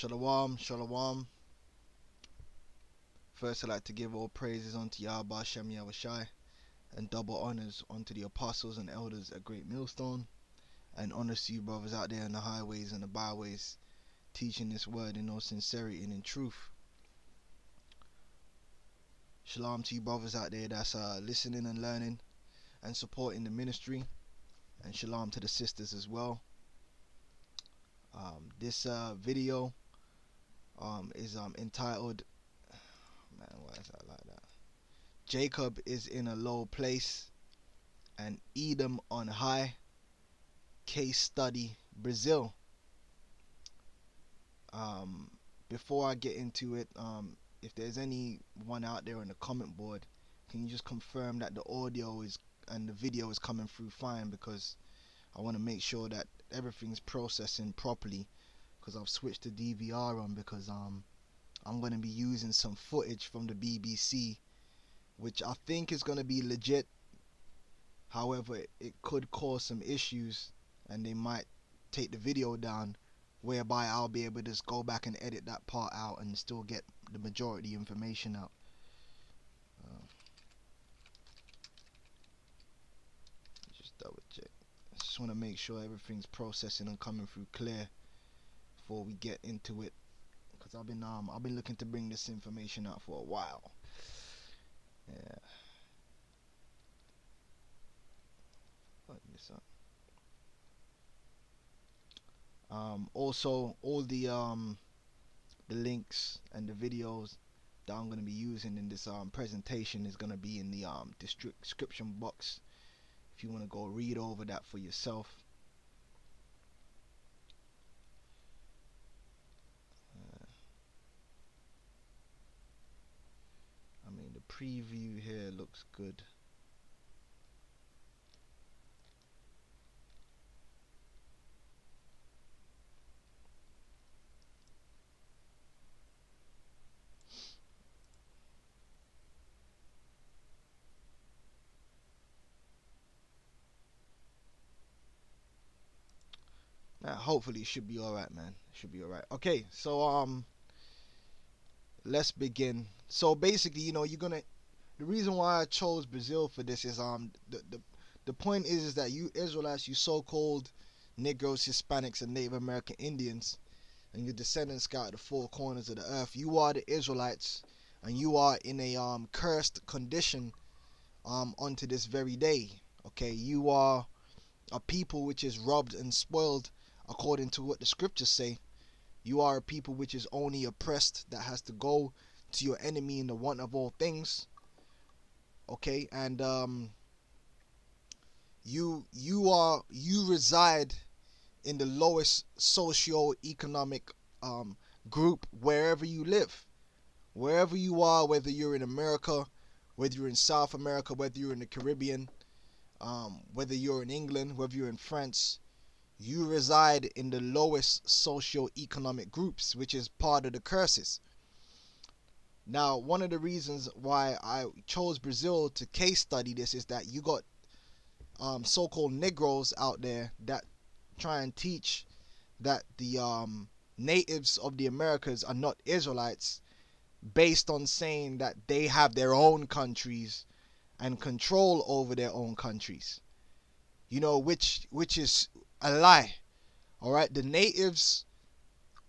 Shalom, shalom. First, I'd like to give all praises unto Yahweh Shem Yahushai, and double honors unto the apostles and elders at Great Millstone, and honors to you brothers out there in the highways and the byways, teaching this word in all sincerity and in truth. Shalom to you brothers out there that's listening and learning and supporting the ministry, and shalom to the sisters as well. This video is entitled, man, why is that like that? Jacob is in a low place and Edom on high. Case study Brazil. Before I get into it, if there's anyone out there on the comment board, can you just confirm that the audio is and the video is coming through fine, because I want to make sure that everything's processing properly, because I've switched the DVR on, because I'm going to be using some footage from the BBC, which I think is going to be legit. However, it could cause some issues and they might take the video down, whereby I'll be able to just go back and edit that part out and still get the majority information out. Just double check. I just want to make sure everything's processing and coming through clear before we get into it, because I've been looking to bring this information out for a while. Yeah. This up. Also, all the links and the videos that I'm going to be using in this presentation is going to be in the description box if you want to go read over that for yourself. I mean, the preview here looks good. Hopefully it should be alright, man. It should be alright. Okay, so let's begin. So basically, you know, the reason why I chose Brazil for this is the point is that you Israelites, you so-called Negroes, Hispanics, and Native American Indians, and your descendants scattered the four corners of the earth, you are the Israelites, and you are in a cursed condition unto this very day. Okay, you are a people which is robbed and spoiled according to what the scriptures say. You are a people which is only oppressed, that has to go to your enemy in the want of all things. Okay, and you reside in the lowest socio-economic group wherever you live, wherever you are, whether you're in America, whether you're in South America, whether you're in the Caribbean, whether you're in England, whether you're in France. You reside in the lowest socio-economic groups, which is part of the curses. Now, one of the reasons why I chose Brazil to case study this is that you got so-called Negroes out there that try and teach that the natives of the Americas are not Israelites, based on saying that they have their own countries and control over their own countries. You know, which is a lie. All right, the natives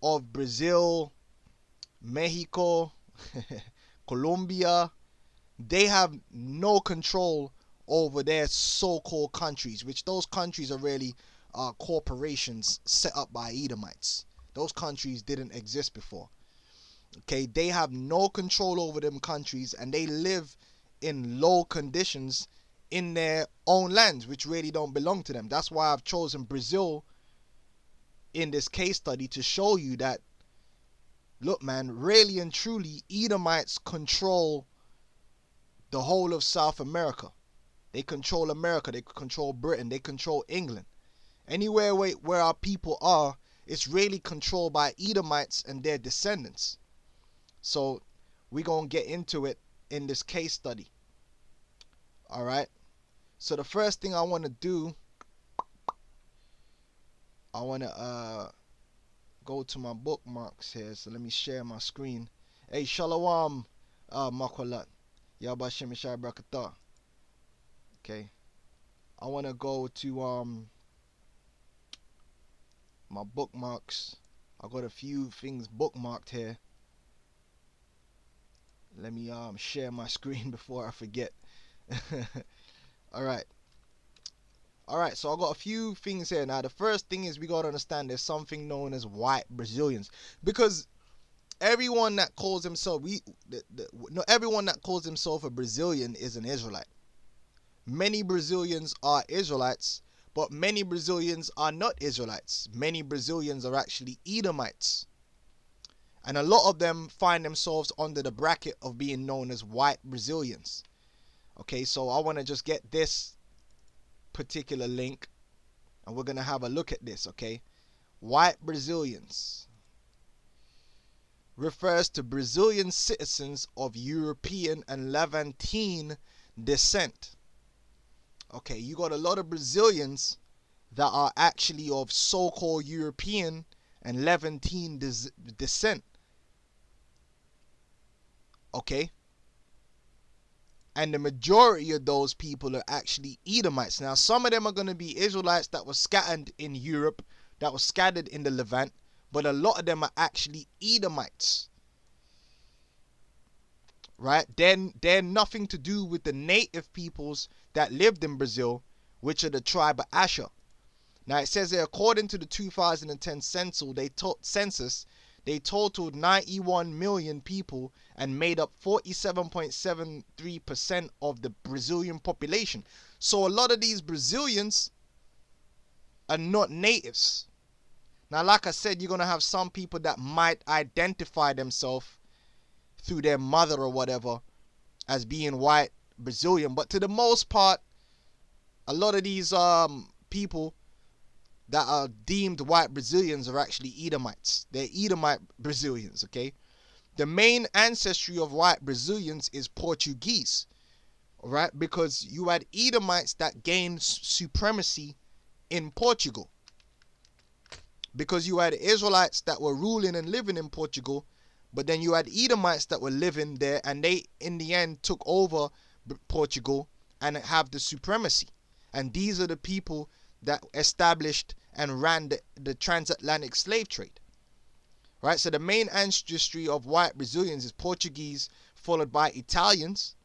of Brazil, Mexico, Colombia, they have no control over their so-called countries, which those countries are really corporations set up by Edomites. Those countries didn't exist before. Okay, they have no control over them countries, and they live in low conditions in their own lands, which really don't belong to them. That's why I've chosen Brazil in this case study, to show you that, look, man, really and truly, Edomites control the whole of South America. They control America, they control Britain, they control England. Anywhere where our people are, it's really controlled by Edomites and their descendants. So we're going to get into it in this case study. All right. So the first thing I want to do, I want to go to my bookmarks here. So let me share my screen. Hey, Shalom, Makwalat. Yabashim Shai Brakatah. Okay. I want to go to my bookmarks. I got a few things bookmarked here. Let me share my screen before I forget. Alright, so I got a few things here. Now the first thing is we got to understand there's something known as white Brazilians, because everyone that calls himself everyone that calls himself a Brazilian is an Israelite. Many Brazilians are Israelites, but many Brazilians are not Israelites. Many Brazilians are actually Edomites. And a lot of them find themselves under the bracket of being known as white Brazilians. Okay, so I want to just get this particular link and we're going to have a look at this, okay? White Brazilians refers to Brazilian citizens of European and Levantine descent. Okay, you got a lot of Brazilians that are actually of so-called European and Levantine descent. Okay, and the majority of those people are actually Edomites. Now some of them are going to be Israelites that were scattered in Europe, that were scattered in the Levant, but a lot of them are actually Edomites, right? They're nothing to do with the native peoples that lived in Brazil, which are the tribe of Asher. Now it says that according to the 2010 census, they totaled 91 million people and made up 47.73% of the Brazilian population. So a lot of these Brazilians are not natives. Now, like I said, you're going to have some people that might identify themselves through their mother or whatever as being white Brazilian. But to the most part, a lot of these people that are deemed white Brazilians are actually Edomites. They're Edomite Brazilians, okay? The main ancestry of white Brazilians is Portuguese, all right? Because you had Edomites that gained supremacy in Portugal. Because you had Israelites that were ruling and living in Portugal, but then you had Edomites that were living there, and they, in the end, took over Portugal and have the supremacy. And these are the people that established and ran the transatlantic slave trade. Right, so the main ancestry of white Brazilians is Portuguese, followed by Italians,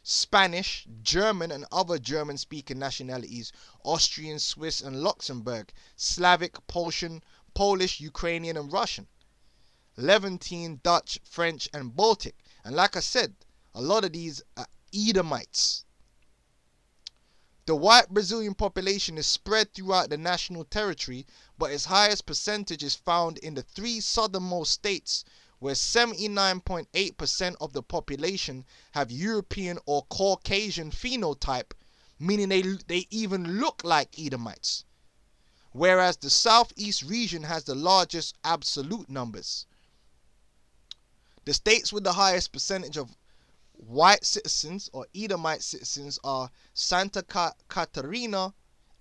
Spanish, German and other German-speaking nationalities, Austrian, Swiss and Luxembourg, Slavic, Polish, Ukrainian and Russian, Levantine, Dutch, French and Baltic. And like I said, a lot of these are Edomites. The white Brazilian population is spread throughout the national territory, but its highest percentage is found in the 3 southernmost states, where 79.8% of the population have European or Caucasian phenotype, meaning they even look like Edomites, whereas the southeast region has the largest absolute numbers. The states with the highest percentage of white citizens or Edomite citizens are Santa Catarina,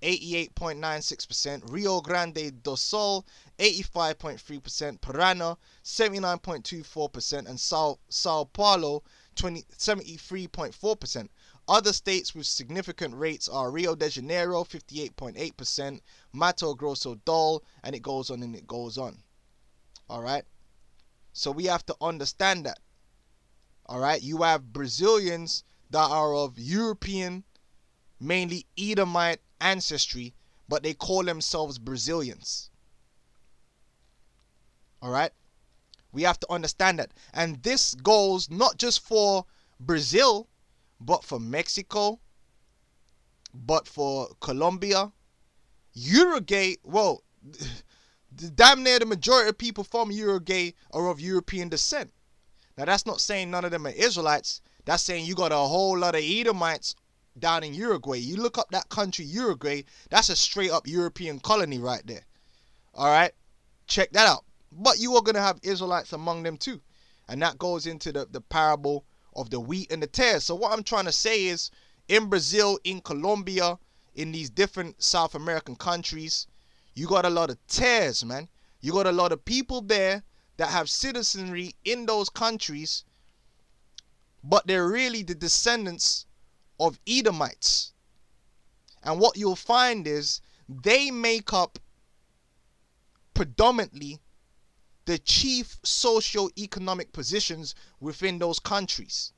88.96%, Rio Grande do Sul, 85.3%, Paraná, 79.24%, and Sao Paulo, 73.4%. Other states with significant rates are Rio de Janeiro, 58.8%, Mato Grosso do Sul, and it goes on and it goes on. Alright? So we have to understand that. Alright? You have Brazilians that are of European, mainly Edomite ancestry, but they call themselves Brazilians. Alright? We have to understand that. And this goes not just for Brazil, but for Mexico, but for Colombia, Uruguay. Well, damn near the majority of people from Uruguay are of European descent. Now that's not saying none of them are Israelites. That's saying you got a whole lot of Edomites down in Uruguay. You look up that country, Uruguay, that's a straight up European colony right there. Alright? Check that out. But you are going to have Israelites among them too. And that goes into the parable of the wheat and the tares. So what I'm trying to say is, in Brazil, in Colombia, in these different South American countries, you got a lot of tares, man. You got a lot of people there that have citizenry in those countries, but they're really the descendants of Edomites. And what you'll find is they make up predominantly the chief socio-economic positions within those countries.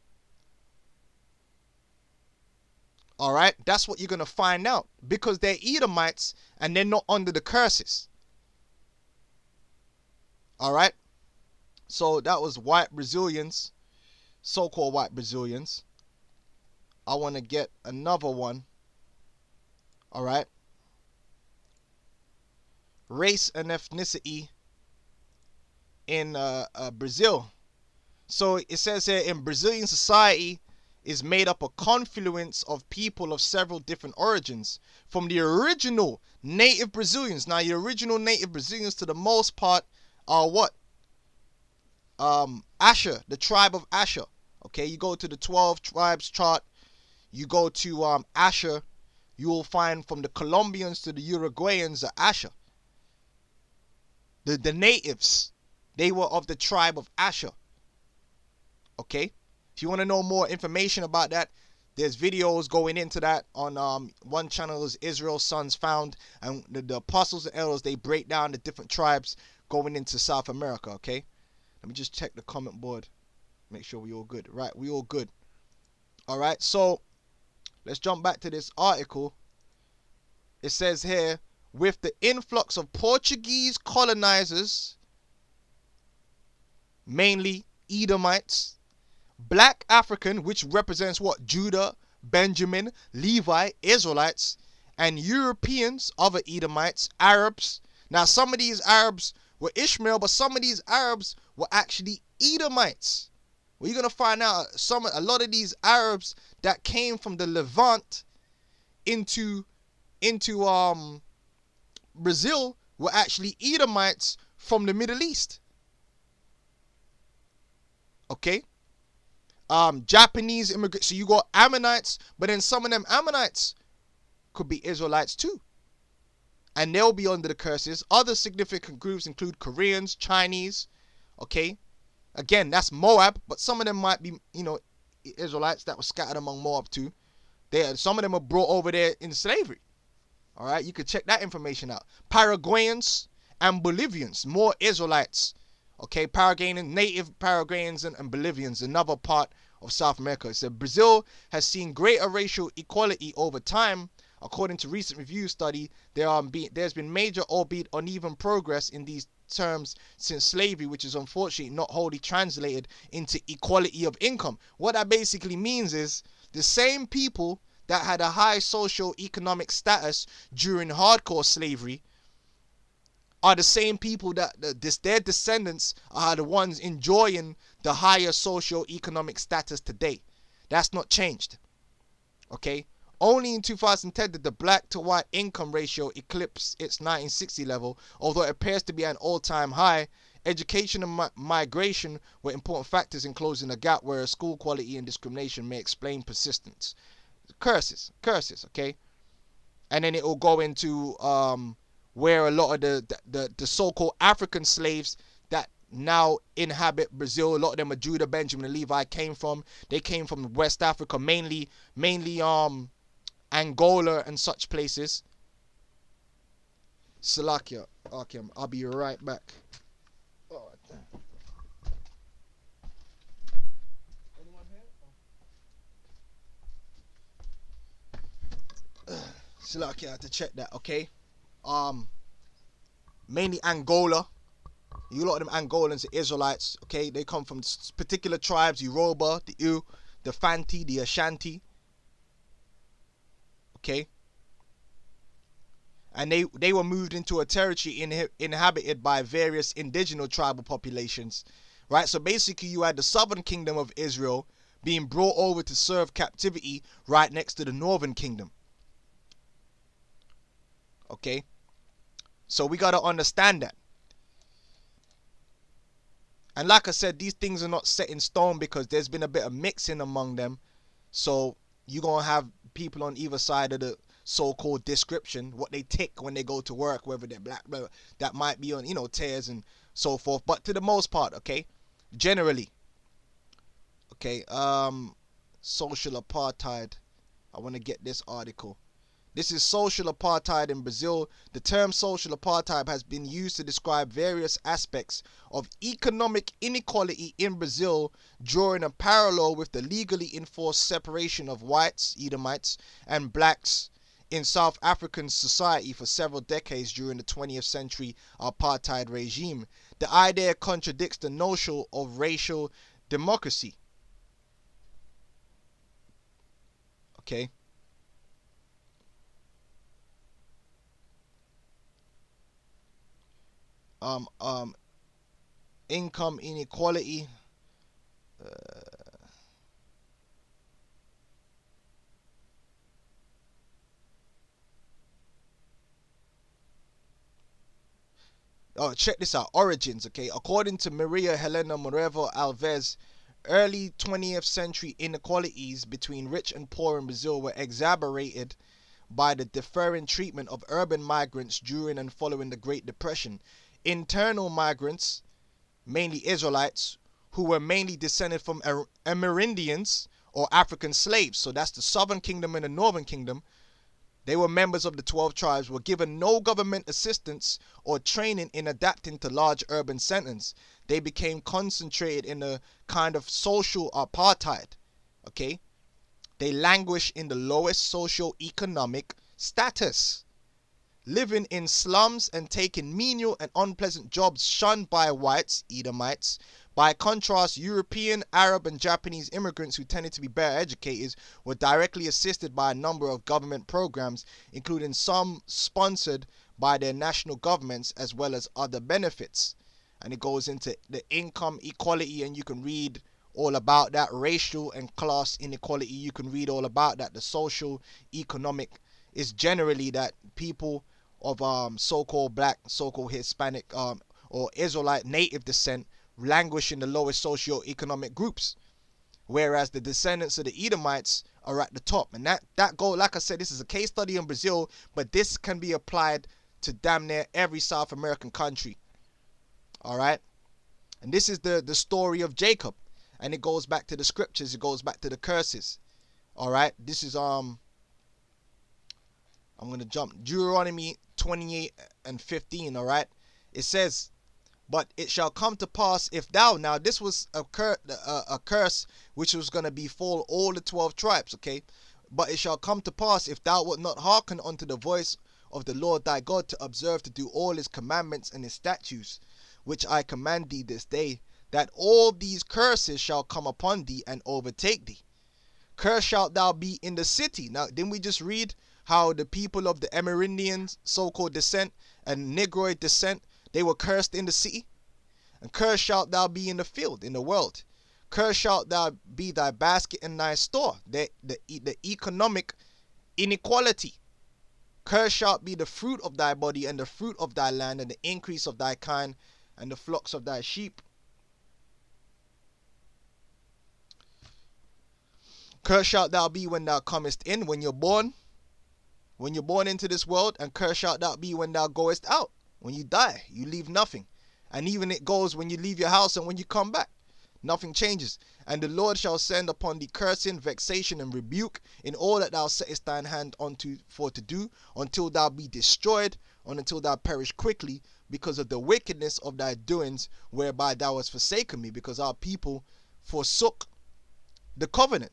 Alright, that's what you're going to find out, because they're Edomites and they're not under the curses. Alright, so that was white Brazilians, so-called white Brazilians. I want to get another one. Alright, race and ethnicity in Brazil. So it says here, in Brazilian society is made up a confluence of people of several different origins, from the original native Brazilians. Now, the original native Brazilians, to the most part, are what? Asher, the tribe of Asher. Okay, you go to the 12 tribes chart, you go to Asher, you will find from the Colombians to the Uruguayans are Asher. The natives, they were of the tribe of Asher. Okay, if you want to know more information about that, there's videos going into that on one channel is Israel's Sons Found, and the apostles and elders, they break down the different tribes going into South America. Okay, let me just check the comment board, make sure we all good. Right, we all good. All right, so let's jump back to this article. It says here, with the influx of Portuguese colonizers, mainly Edomites, Black African, which represents what? Judah, Benjamin, Levi, Israelites, and Europeans, other Edomites, Arabs. Now, some of these Arabs were Ishmael, but some of these Arabs were actually Edomites. Well, you're going to find out a lot of these Arabs that came from the Levant into Brazil were actually Edomites from the Middle East. Okay? Japanese immigrants. So you got Ammonites, but then some of them Ammonites could be Israelites too. And they'll be under the curses. Other significant groups include Koreans, Chinese. Okay? Again, that's Moab, but some of them might be, Israelites that were scattered among Moab too. Some of them are brought over there in slavery. All right, you could check that information out. Paraguayans and Bolivians, more Israelites. Okay, native Paraguayans and Bolivians, another part of South America. It said Brazil has seen greater racial equality over time. According to recent review study, there's been major, albeit uneven, progress in these terms since slavery, which is unfortunately not wholly translated into equality of income. What that basically means is the same people that had a high socio-economic status during hardcore slavery are the same people that their descendants are the ones enjoying the higher socio-economic status today. That's not changed. Okay? Only in 2010 did the black to white income ratio eclipse its 1960 level, although it appears to be an all-time high. Education and migration were important factors in closing the gap, whereas school quality and discrimination may explain persistence. Curses, okay? And then it will go into where a lot of the so-called African slaves that now inhabit Brazil, a lot of them are Judah, Benjamin, and Levi, came from. They came from West Africa, mainly Angola and such places. Salakia, okay, I'll be right back. Oh, damn. Anyone here? Salakia, I have to check that, okay? Mainly Angola. You lot of them Angolans are Israelites, okay? They come from particular tribes: Yoruba, the U, the Fanti, the Ashanti. Okay? And they were moved into a territory inhabited by various indigenous tribal populations, right? So basically you had the southern kingdom of Israel being brought over to serve captivity right next to the northern kingdom. Okay? So we got to understand that. And like I said, these things are not set in stone because there's been a bit of mixing among them. So you're going to have people on either side of so-called description, what they tick when they go to work, whether they're black, blah, blah, that might be on, tears and so forth. But to the most part, okay, generally, okay, social apartheid. I want to get this article. This is social apartheid in Brazil. The term social apartheid has been used to describe various aspects of economic inequality in Brazil, drawing a parallel with the legally enforced separation of whites, Edomites, and blacks in South African society for several decades during the 20th century apartheid regime. The idea contradicts the notion of racial democracy. Okay. Income inequality. Check this out. Origins, okay. According to Maria Helena Morevo Alves, early 20th century inequalities between rich and poor in Brazil were exacerbated by the differing treatment of urban migrants during and following the Great Depression. Internal migrants, mainly Israelites, who were mainly descended from Amerindians or African slaves, so that's the southern kingdom and the northern kingdom, they were members of the 12 tribes, were given no government assistance or training in adapting to large urban centers. They became concentrated in a kind of social apartheid, okay? They languish in the lowest socio-economic status, living in slums and taking menial and unpleasant jobs shunned by whites, Edomites. By contrast, European, Arab, and Japanese immigrants who tended to be better educated were directly assisted by a number of government programs, including some sponsored by their national governments, as well as other benefits. And it goes into the income equality, and you can read all about that. Racial and class inequality, you can read all about that. The social economic is generally that people of so-called black, so-called Hispanic or Israelite native descent languish in the lowest socio-economic groups, whereas the descendants of the Edomites are at the top. And that goal, like I said, this is a case study in Brazil, but this can be applied to damn near every South American country. All right, and this is the story of Jacob, and it goes back to the scriptures, it goes back to the curses. All right, this is I'm gonna jump Deuteronomy 28:15. All right, it says, but it shall come to pass if thou, now this was a curse which was going to befall all the 12 tribes, okay? But it shall come to pass if thou wilt not hearken unto the voice of the Lord thy God to observe to do all his commandments and his statutes, which I command thee this day, that all these curses shall come upon thee and overtake thee. Cursed shalt thou be in the city. Now, didn't we just read how the people of the Amerindians, so-called descent, and Negroid descent, they were cursed in the city? And cursed shalt thou be in the field, in the world. Cursed shalt thou be thy basket and thy store, the economic inequality. Cursed shalt be the fruit of thy body and the fruit of thy land and the increase of thy kind and the flocks of thy sheep. Cursed shalt thou be when thou comest in, when you're born into this world, and cursed shalt thou be when thou goest out. When you die, you leave nothing. And even it goes when you leave your house and when you come back. Nothing changes. And the Lord shall send upon thee cursing, vexation, and rebuke in all that thou settest thine hand unto for to do, until thou be destroyed, and until thou perish quickly, because of the wickedness of thy doings, whereby thou hast forsaken me, because our people forsook the covenant.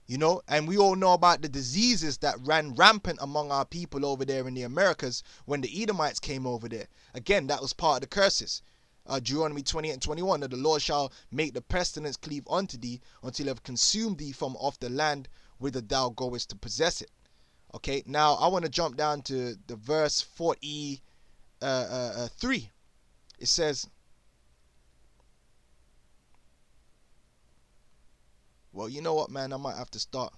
You know, and we all know about the diseases that ran rampant among our people over there in the Americas when the Edomites came over there. Again, that was part of the curses. Deuteronomy 28:21, that the Lord shall make the pestilence cleave unto thee until he have consumed thee from off the land whither thou goest to possess it. Okay, now I want to jump down to the verse 43. It says, well, you know what, man? I might have to start.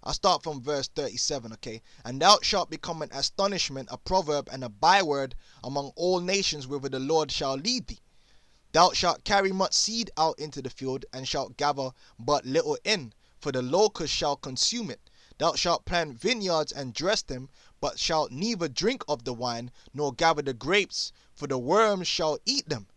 I'll start from verse 37, okay? And thou shalt become an astonishment, a proverb, and a byword among all nations whither the Lord shall lead thee. Thou shalt carry much seed out into the field, and shalt gather but little in. for the locust shall consume it. Thou shalt plant vineyards and dress them, but shalt neither drink of the wine, nor gather the grapes, for the worms shall eat them.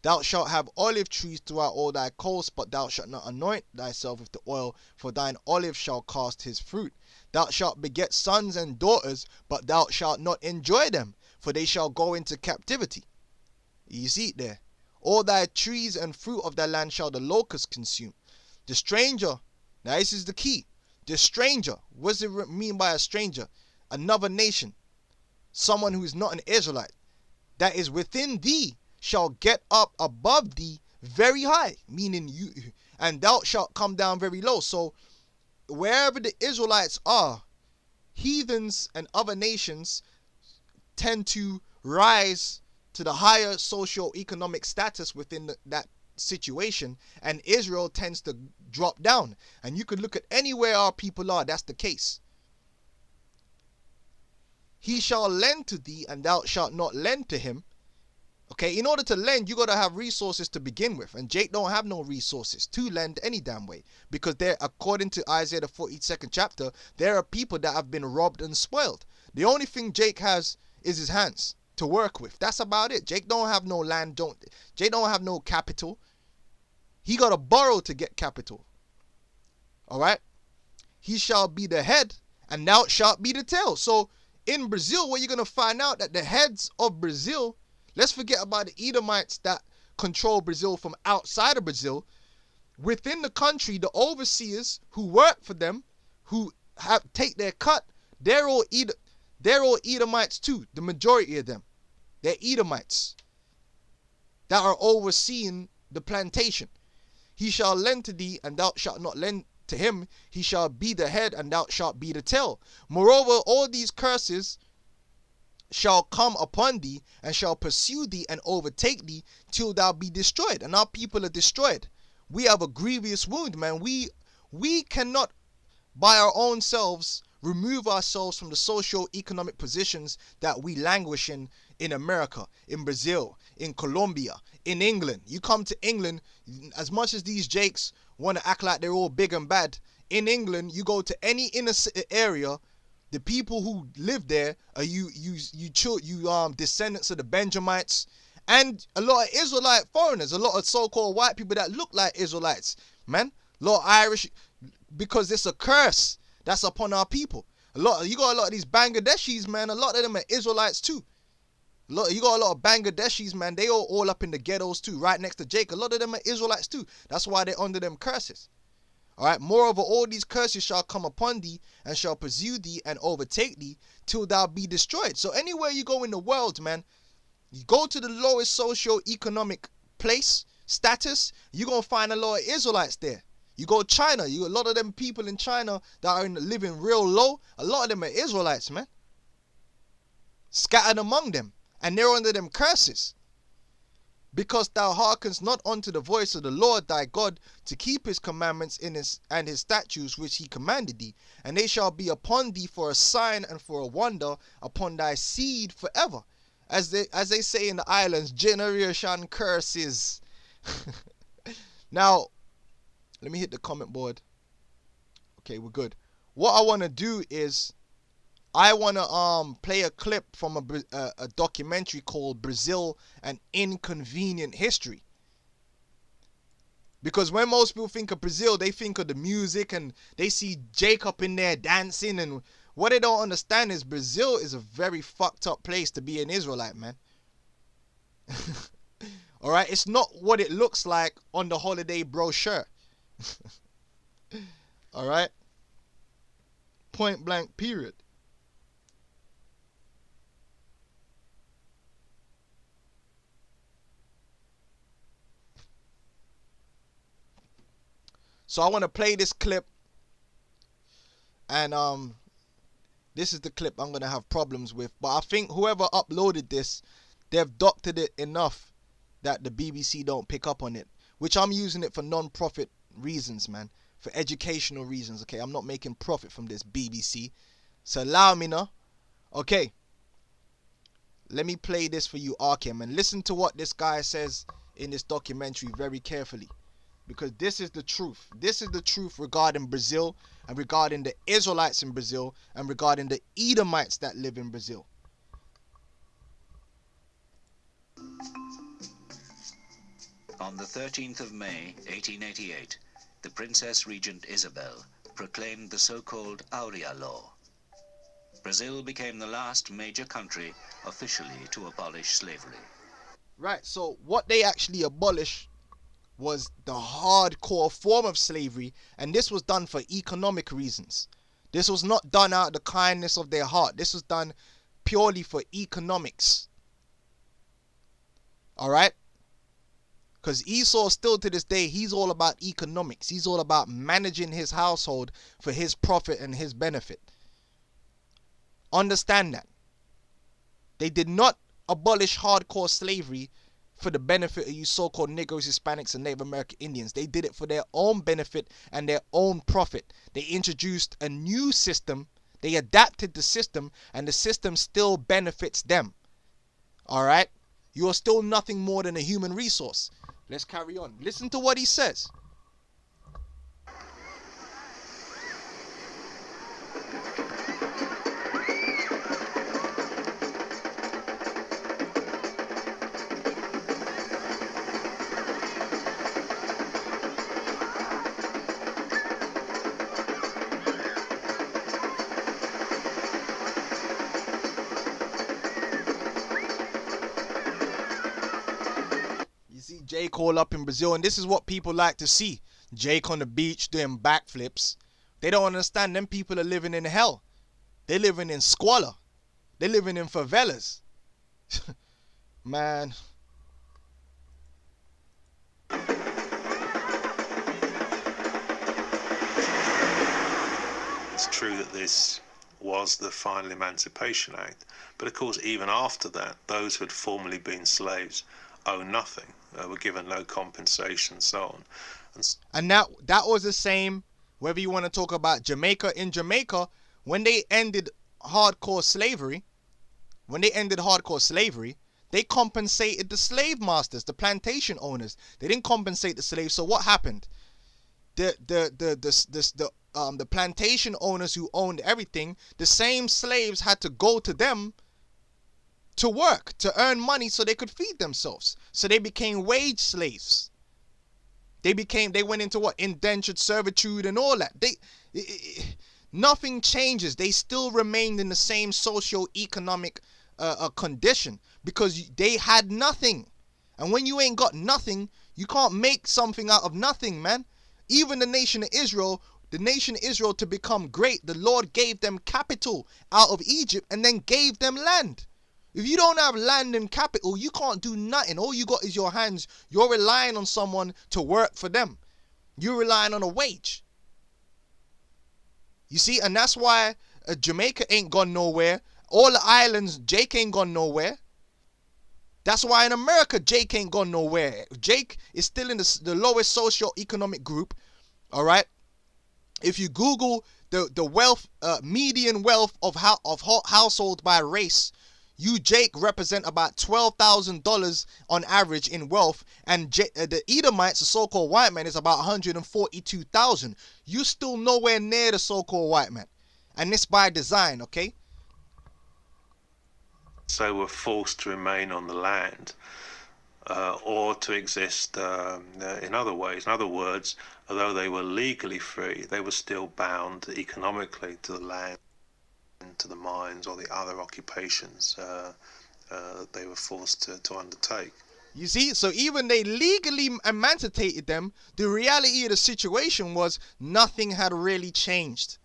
Thou shalt have olive trees throughout all thy coasts, but thou shalt not anoint thyself with the oil, for thine olive shall cast his fruit. Thou shalt beget sons and daughters, but thou shalt not enjoy them, for they shall go into captivity. You see it there. All thy trees and fruit of thy land shall the locust consume. The stranger, now this is the key. The stranger, what does it mean by a stranger? Another nation, someone who is not an Israelite, that is within thee, shall get up above thee very high, meaning you, and thou shalt come down very low. So wherever the Israelites are, heathens and other nations tend to rise to the higher socio-economic status within that situation, and Israel tends to drop down. And you could look at anywhere our people are, that's the case. He shall lend to thee, and thou shalt not lend to him. Okay, in order to lend, you got to have resources to begin with. And Jake don't have no resources to lend any damn way. Because there, according to Isaiah the 42nd chapter, there are people that have been robbed and spoiled. The only thing Jake has is his hands to work with. That's about it. Jake don't have no land. Jake don't have no capital. He got to borrow to get capital. All right? He shall be the head, and thou shalt be the tail. So in Brazil, where you're going to find out that the heads of Brazil, let's forget about the Edomites that control Brazil from outside of Brazil. Within the country, the overseers who work for them, who take their cut, they're all Edomites too. The majority of them, they're Edomites that are overseeing the plantation. He shall lend to thee, and thou shalt not lend to him. He shall be the head, and thou shalt be the tail. Moreover, all these curses shall come upon thee, and shall pursue thee and overtake thee till thou be destroyed. And our people are destroyed. We have a grievous wound, man. We cannot by our own selves remove ourselves from the socio-economic positions that we languish in America, in Brazil, in Colombia, in England. You come to England, as much as these jakes want to act like they're all big and bad, in England, you go to any inner city area, the people who live there are you descendants of the Benjamites, and a lot of Israelite foreigners, a lot of so-called white people that look like Israelites, man. A lot of Irish, because it's a curse that's upon our people. You got a lot of these Bangladeshis, man. A lot of them are Israelites too. You got a lot of Bangladeshis, man. They all up in the ghettos too, right next to Jake. A lot of them are Israelites too. That's why they're under them curses. All right. Moreover, all these curses shall come upon thee, and shall pursue thee and overtake thee till thou be destroyed. So anywhere you go in the world, man, you go to the lowest socio-economic place, status, you're going to find a lot of Israelites there. You go to China, a lot of them people in China that are living real low, a lot of them are Israelites, man. Scattered among them. And they're under them curses. Because thou hearkenest not unto the voice of the Lord thy God, to keep his commandments and his statutes which he commanded thee. And they shall be upon thee for a sign and for a wonder upon thy seed forever. As they say in the islands, generation curses. Now, let me hit the comment board. Okay, we're good. What I want to do is, I want to play a clip from a documentary called Brazil, An Inconvenient History. Because when most people think of Brazil, they think of the music and they see Jacob in there dancing. And what they don't understand is Brazil is a very fucked up place to be an Israelite, man. Alright, it's not what it looks like on the holiday brochure. Alright? Point blank, period. So I want to play this clip, and this is the clip I'm going to have problems with, but I think whoever uploaded this, they've doctored it enough that the BBC don't pick up on it, which I'm using it for non-profit reasons, man, for educational reasons. Okay, I'm not making profit from this, BBC, so allow me now. Okay, let me play this for you, Arkham, and listen to what this guy says in this documentary very carefully. because this is the truth. This is the truth regarding Brazil and regarding the Israelites in Brazil and regarding the Edomites that live in Brazil. On the 13th of May, 1888, the Princess Regent Isabel proclaimed the so-called Aurea Law. Brazil became the last major country officially to abolish slavery. Right, so what they actually abolished was the hardcore form of slavery, and this was done for economic reasons. This was not done out of the kindness of their heart. This was done purely for economics. Alright? Because Esau still to this day, he's all about economics. He's all about managing his household for his profit and his benefit. Understand that. They did not abolish hardcore slavery for the benefit of you so-called Negroes, Hispanics, and Native American Indians. They did it for their own benefit and their own profit. They introduced a new system. They adapted the system, and the system still benefits them. Alright? You are still nothing more than a human resource. Let's carry on. Listen to what he says. Jake all up in Brazil, and this is what people like to see. Jake on the beach doing backflips. They don't understand them people are living in hell. They're living in squalor. They're living in favelas. Man. It's true that this was the final Emancipation Act, but of course even after that, those who had formerly been slaves owe nothing. Were given no compensation, so on. And that was the same, whether you want to talk about Jamaica. In Jamaica, when they ended hardcore slavery, they compensated the slave masters, the plantation owners. They didn't compensate the slaves. So what happened? The plantation owners who owned everything, the same slaves had to go to them to work, to earn money so they could feed themselves. So they became wage slaves. They went into what? Indentured servitude and all that. Nothing changes. They still remained in the same socio-economic condition because they had nothing. And when you ain't got nothing, you can't make something out of nothing, man. Even the nation of Israel, to become great, the Lord gave them capital out of Egypt and then gave them land. If you don't have land and capital, you can't do nothing. All you got is your hands. You're relying on someone to work for them. You're relying on a wage. You see, and that's why Jamaica ain't gone nowhere. All the islands, Jake ain't gone nowhere. That's why in America, Jake ain't gone nowhere. Jake is still in the lowest socio-economic group. All right. If you Google the wealth, median wealth of households by race, you, Jake, represent about $12,000 on average in wealth, and the Edomites, the so-called white man, is about $142,000. You still nowhere near the so-called white man, and this by design, okay? So were forced to remain on the land, or to exist in other ways. In other words, although they were legally free, they were still bound economically to the land, to the mines or the other occupations that they were forced to undertake. You see, so even they legally emancipated them, the reality of the situation was nothing had really changed.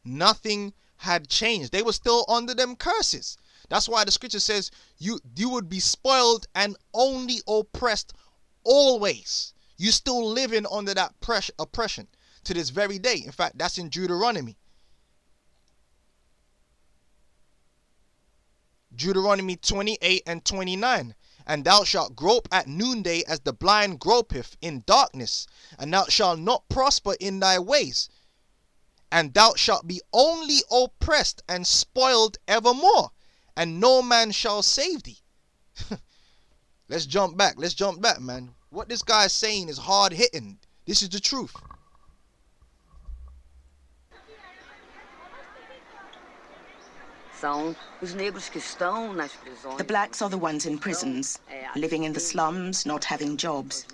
Nothing had changed. They were still under them curses. That's why the scripture says you would be spoiled and only oppressed always. You're still living under that oppression to this very day. In fact, that's in Deuteronomy. Deuteronomy 28 and 29. And thou shalt grope at noonday as the blind gropeth in darkness, and thou shalt not prosper in thy ways, and thou shalt be only oppressed and spoiled evermore, and no man shall save thee. Let's jump back, man. What this guy is saying is hard hitting. This is the truth. The blacks are the ones in prisons, living in the slums, not having jobs.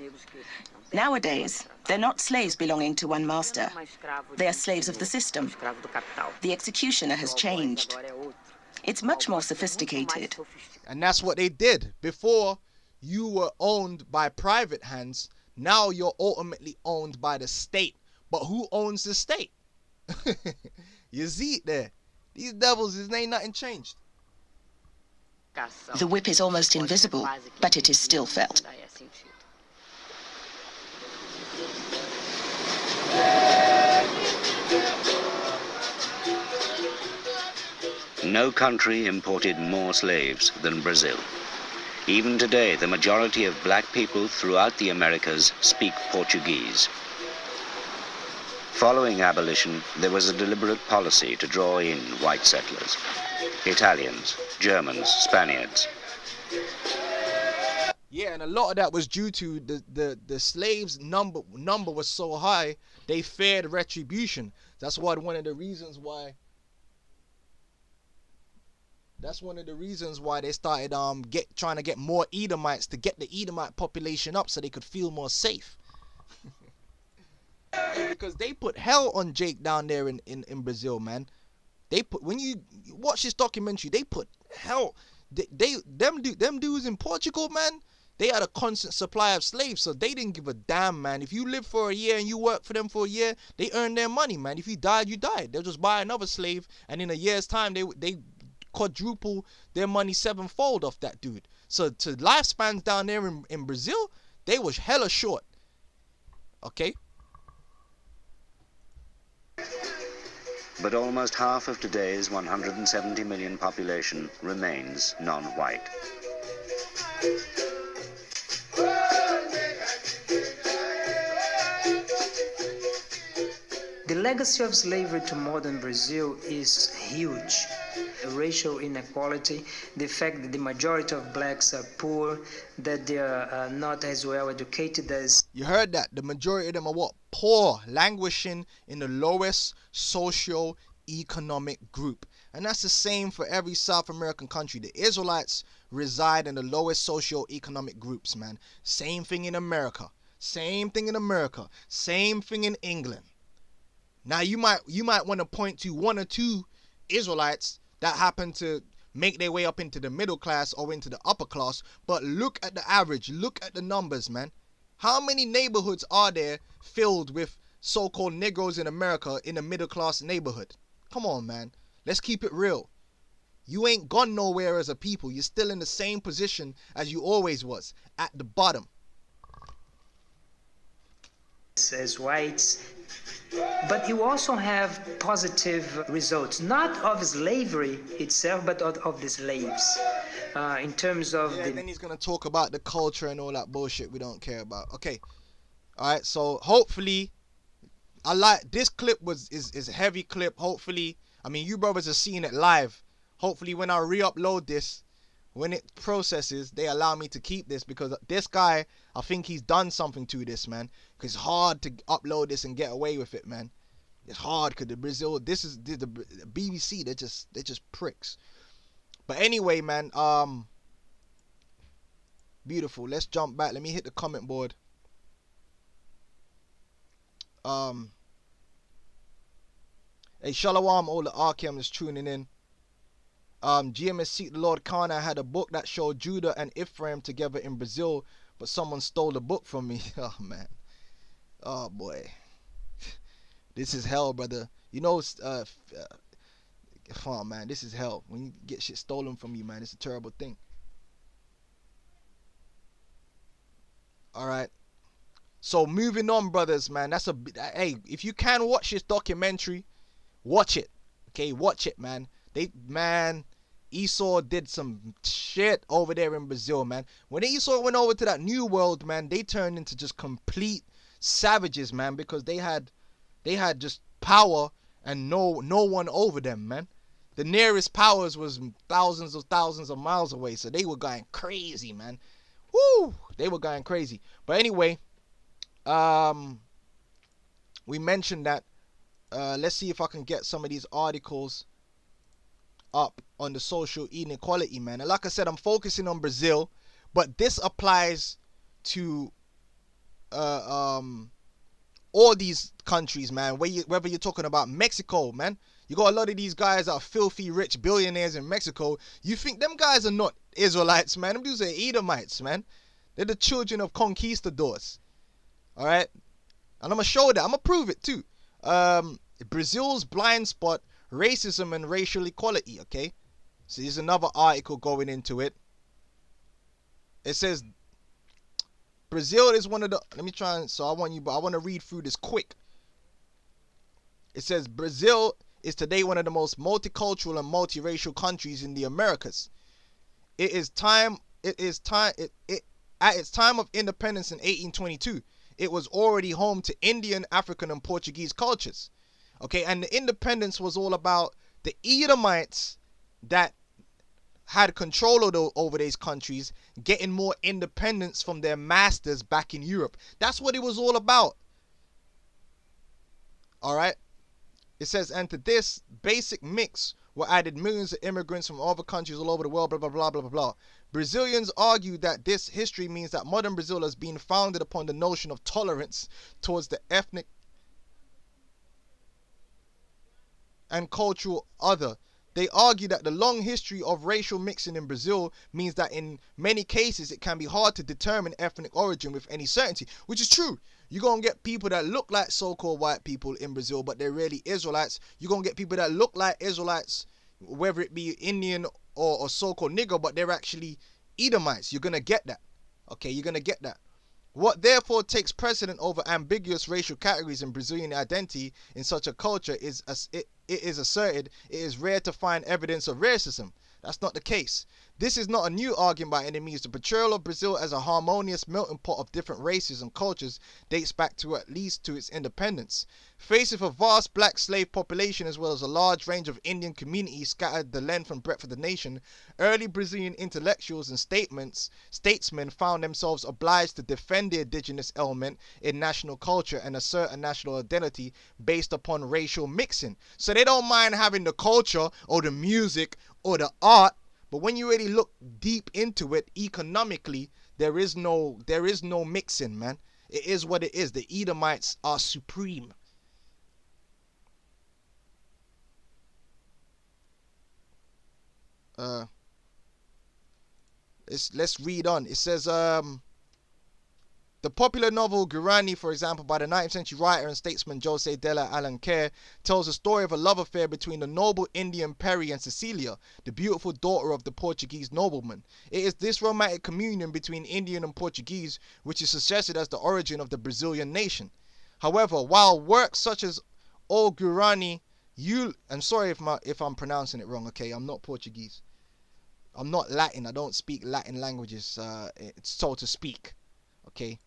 Nowadays, they're not slaves belonging to one master. They are slaves of the system. The executioner has changed. It's much more sophisticated. And that's what they did. Before, you were owned by private hands. Now you're ultimately owned by the state. But who owns the state? You see it there. These devils, his ain't nothing changed. The whip is almost invisible, but it is still felt. No country imported more slaves than Brazil. Even today, the majority of black people throughout the Americas speak Portuguese. Following abolition, there was a deliberate policy to draw in white settlers, Italians, Germans, Spaniards. Yeah, and a lot of that was due to the slaves number was so high, they feared retribution. That's one of the reasons why. That's one of the reasons why they started trying to get more Edomites to get the Edomite population up so they could feel more safe. Because they put hell on Jake down there in Brazil, man. They put, when you watch this documentary, they put hell. Them dudes in Portugal, man, they had a constant supply of slaves, so they didn't give a damn, man. If you live for a year and you work for them for a year, they earn their money, man. If you died, you died. They'll just buy another slave, and in a year's time, they quadruple their money sevenfold off that dude. So to lifespans down there in Brazil, they was hella short. Okay. But almost half of today's 170 million population remains non-white. The legacy of slavery to modern Brazil is huge. Racial inequality, the fact that the majority of blacks are poor, that they are not as well educated as... You heard that. The majority of them are what? Poor, languishing in the lowest socio-economic group. And that's the same for every South American country. The Israelites reside in the lowest socio-economic groups, man. Same thing in America. Same thing in America. Same thing in England. Now you might want to point to one or two Israelites that happen to make their way up into the middle class or into the upper class, but look at the average, look at the numbers, man. How many neighborhoods are there filled with so-called Negroes in America in a middle class neighborhood? Come on, man. Let's keep it real. You ain't gone nowhere as a people. You're still in the same position as you always was, at the bottom. As whites, but you also have positive results, not of slavery itself, but of the slaves, in terms of then he's gonna talk about the culture and all that bullshit we don't care about. Okay, all right. So hopefully, I like this clip. Is a heavy clip. Hopefully, I mean, you brothers are seeing it live. Hopefully, when I re-upload this, when it processes, they allow me to keep this, because this guy, I think he's done something to this, man. Because it's hard to upload this and get away with it, man. It's hard because the BBC, they're just pricks. But anyway, man, beautiful. Let's jump back. Let me hit the comment board. Hey, Shalom, all the Arkham is tuning in. GMS Seek the Lord Kana had a book that showed Judah and Ephraim together in Brazil, but someone stole the book from me. Oh, man. Oh, boy. This is hell, brother. You know, oh, man, this is hell. When you get shit stolen from you, man, it's a terrible thing. All right. So, moving on, brothers, man. Hey, if you can watch this documentary, watch it. Okay, watch it, man. Esau did some shit over there in Brazil, man. When Esau went over to that new world, man, they turned into just complete savages, man, because they had just power and no one over them, man. The nearest powers was thousands of miles away, so they were going crazy, man. Woo! They were going crazy. But anyway, we mentioned that. Let's see if I can get some of these articles up on the social inequality, man. And like I said, I'm focusing on Brazil, but this applies to all these countries, man. Whether you're talking about Mexico, man, you got a lot of these guys that are filthy rich billionaires in Mexico. You think them guys are not Israelites, man? Them dudes are Edomites, man. They're the children of conquistadors. All right, and I'm gonna show that. I'm gonna prove it too. Brazil's blind spot: racism and racial equality. Okay, so there's another article going into it. It says Brazil is one of the. Let me try and. So I want to read through this quick. It says Brazil is today one of the most multicultural and multiracial countries in the Americas. At its time of independence in 1822, it was already home to Indian, African, and Portuguese cultures. Okay, and the independence was all about the Edomites that had control over these countries getting more independence from their masters back in Europe. That's what it was all about. All right. It says, and to this basic mix were added millions of immigrants from other countries all over the world, blah, blah, blah, blah, blah, blah. Brazilians argue that this history means that modern Brazil has been founded upon the notion of tolerance towards the ethnic and cultural other. They argue that the long history of racial mixing in Brazil means that in many cases it can be hard to determine ethnic origin with any certainty, which is true. You're going to get people that look like so-called white people in Brazil, but they're really Israelites. You're going to get people that look like Israelites, whether it be Indian or so-called nigger, but they're actually Edomites. You're going to get that. Okay, you're going to get that. What therefore takes precedent over ambiguous racial categories in Brazilian identity in such a culture is it is asserted it is rare to find evidence of racism. That's not the case. This is not a new argument by any means. The portrayal of Brazil as a harmonious melting pot of different races and cultures dates back to at least to its independence. Faced with a vast black slave population as well as a large range of Indian communities scattered the length and breadth of the nation, early Brazilian intellectuals and statesmen found themselves obliged to defend the indigenous element in national culture and assert a national identity based upon racial mixing. So they don't mind having the culture or the music or the art, but when you really look deep into it economically, there is no mixing, man. It is what it is. The Edomites are supreme. Let's read on. It says the popular novel Guarani, for example, by the 19th century writer and statesman José de Alencar, tells the story of a love affair between the noble Indian Peri and Cecilia, the beautiful daughter of the Portuguese nobleman. It is this romantic communion between Indian and Portuguese which is suggested as the origin of the Brazilian nation. However, while works such as O Guarani, I'm sorry if I'm pronouncing it wrong, okay? I'm not Portuguese. I'm not Latin. I don't speak Latin languages, so to speak, okay?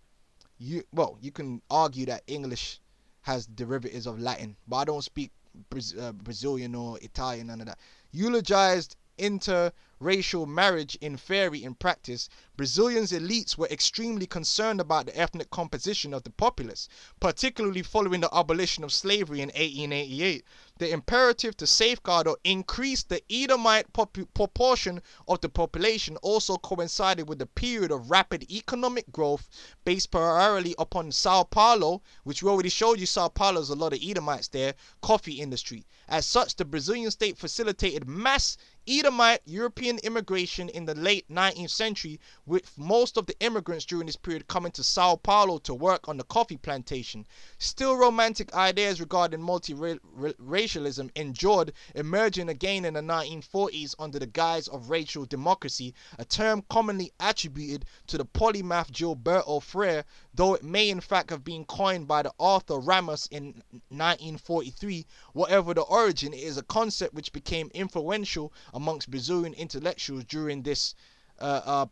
You can argue that English has derivatives of Latin, but I don't speak Brazilian or Italian, none of that. Eulogized interracial marriage in theory. In practice, Brazilians' elites were extremely concerned about the ethnic composition of the populace, particularly following the abolition of slavery in 1888. The imperative to safeguard or increase the Edomite proportion of the population also coincided with the period of rapid economic growth based primarily upon Sao Paulo, which we already showed you. Sao Paulo is a lot of Edomites there, coffee industry. As such, the Brazilian state facilitated mass Edomite European immigration in the late 19th century, with most of the immigrants during this period coming to Sao Paulo to work on the coffee plantation. Still, romantic ideas regarding multiracialism endured, emerging again in the 1940s under the guise of racial democracy, a term commonly attributed to the polymath Gilberto Freire, though it may in fact have been coined by the author Ramos in 1943. Whatever the origin, it is a concept which became influential amongst Brazilian intellectuals during this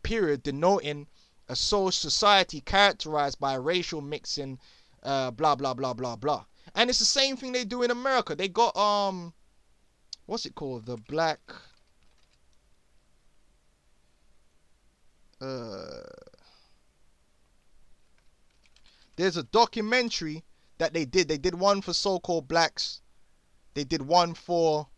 period, denoting a society characterized by racial mixing, blah blah blah blah blah. And it's the same thing they do in America. They got what's it called, the black there's a documentary that they did. They did one for so-called blacks. They did one for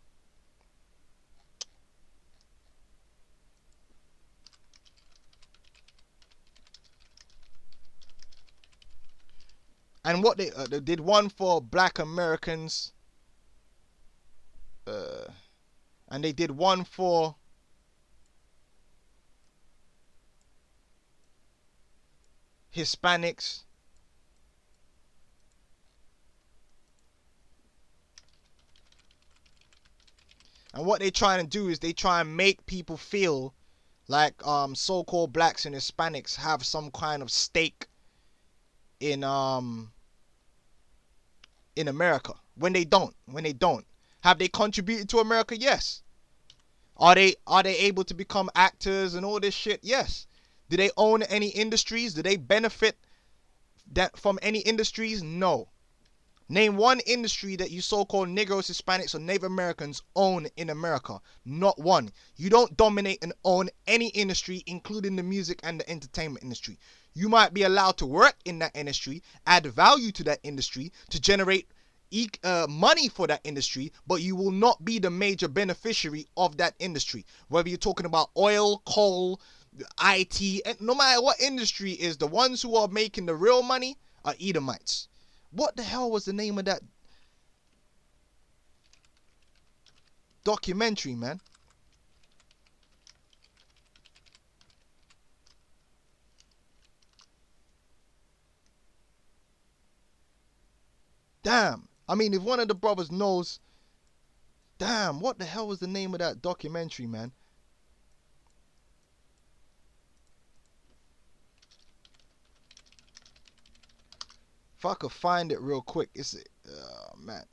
and what they did one for black Americans, and they did one for Hispanics. And what they trying to do is they try and make people feel like so-called blacks and Hispanics have some kind of stake in America, when they don't. Have they contributed to America? Yes. Are they able to become actors and all this shit? Yes. Do they own any industries? Do they benefit from any industries? No. Name one industry that you so-called Negroes, Hispanics, or Native Americans own in America. Not one. You don't dominate and own any industry, including the music and the entertainment industry. You might be allowed to work in that industry, add value to that industry, to generate money for that industry, but you will not be the major beneficiary of that industry. Whether you're talking about oil, coal, IT, and no matter what industry is, the ones who are making the real money are Edomites. What the hell was the name of that documentary, man? Damn. I mean, if one of the brothers knows, damn, what the hell was the name of that documentary, man? If I could find it real quick, it's man.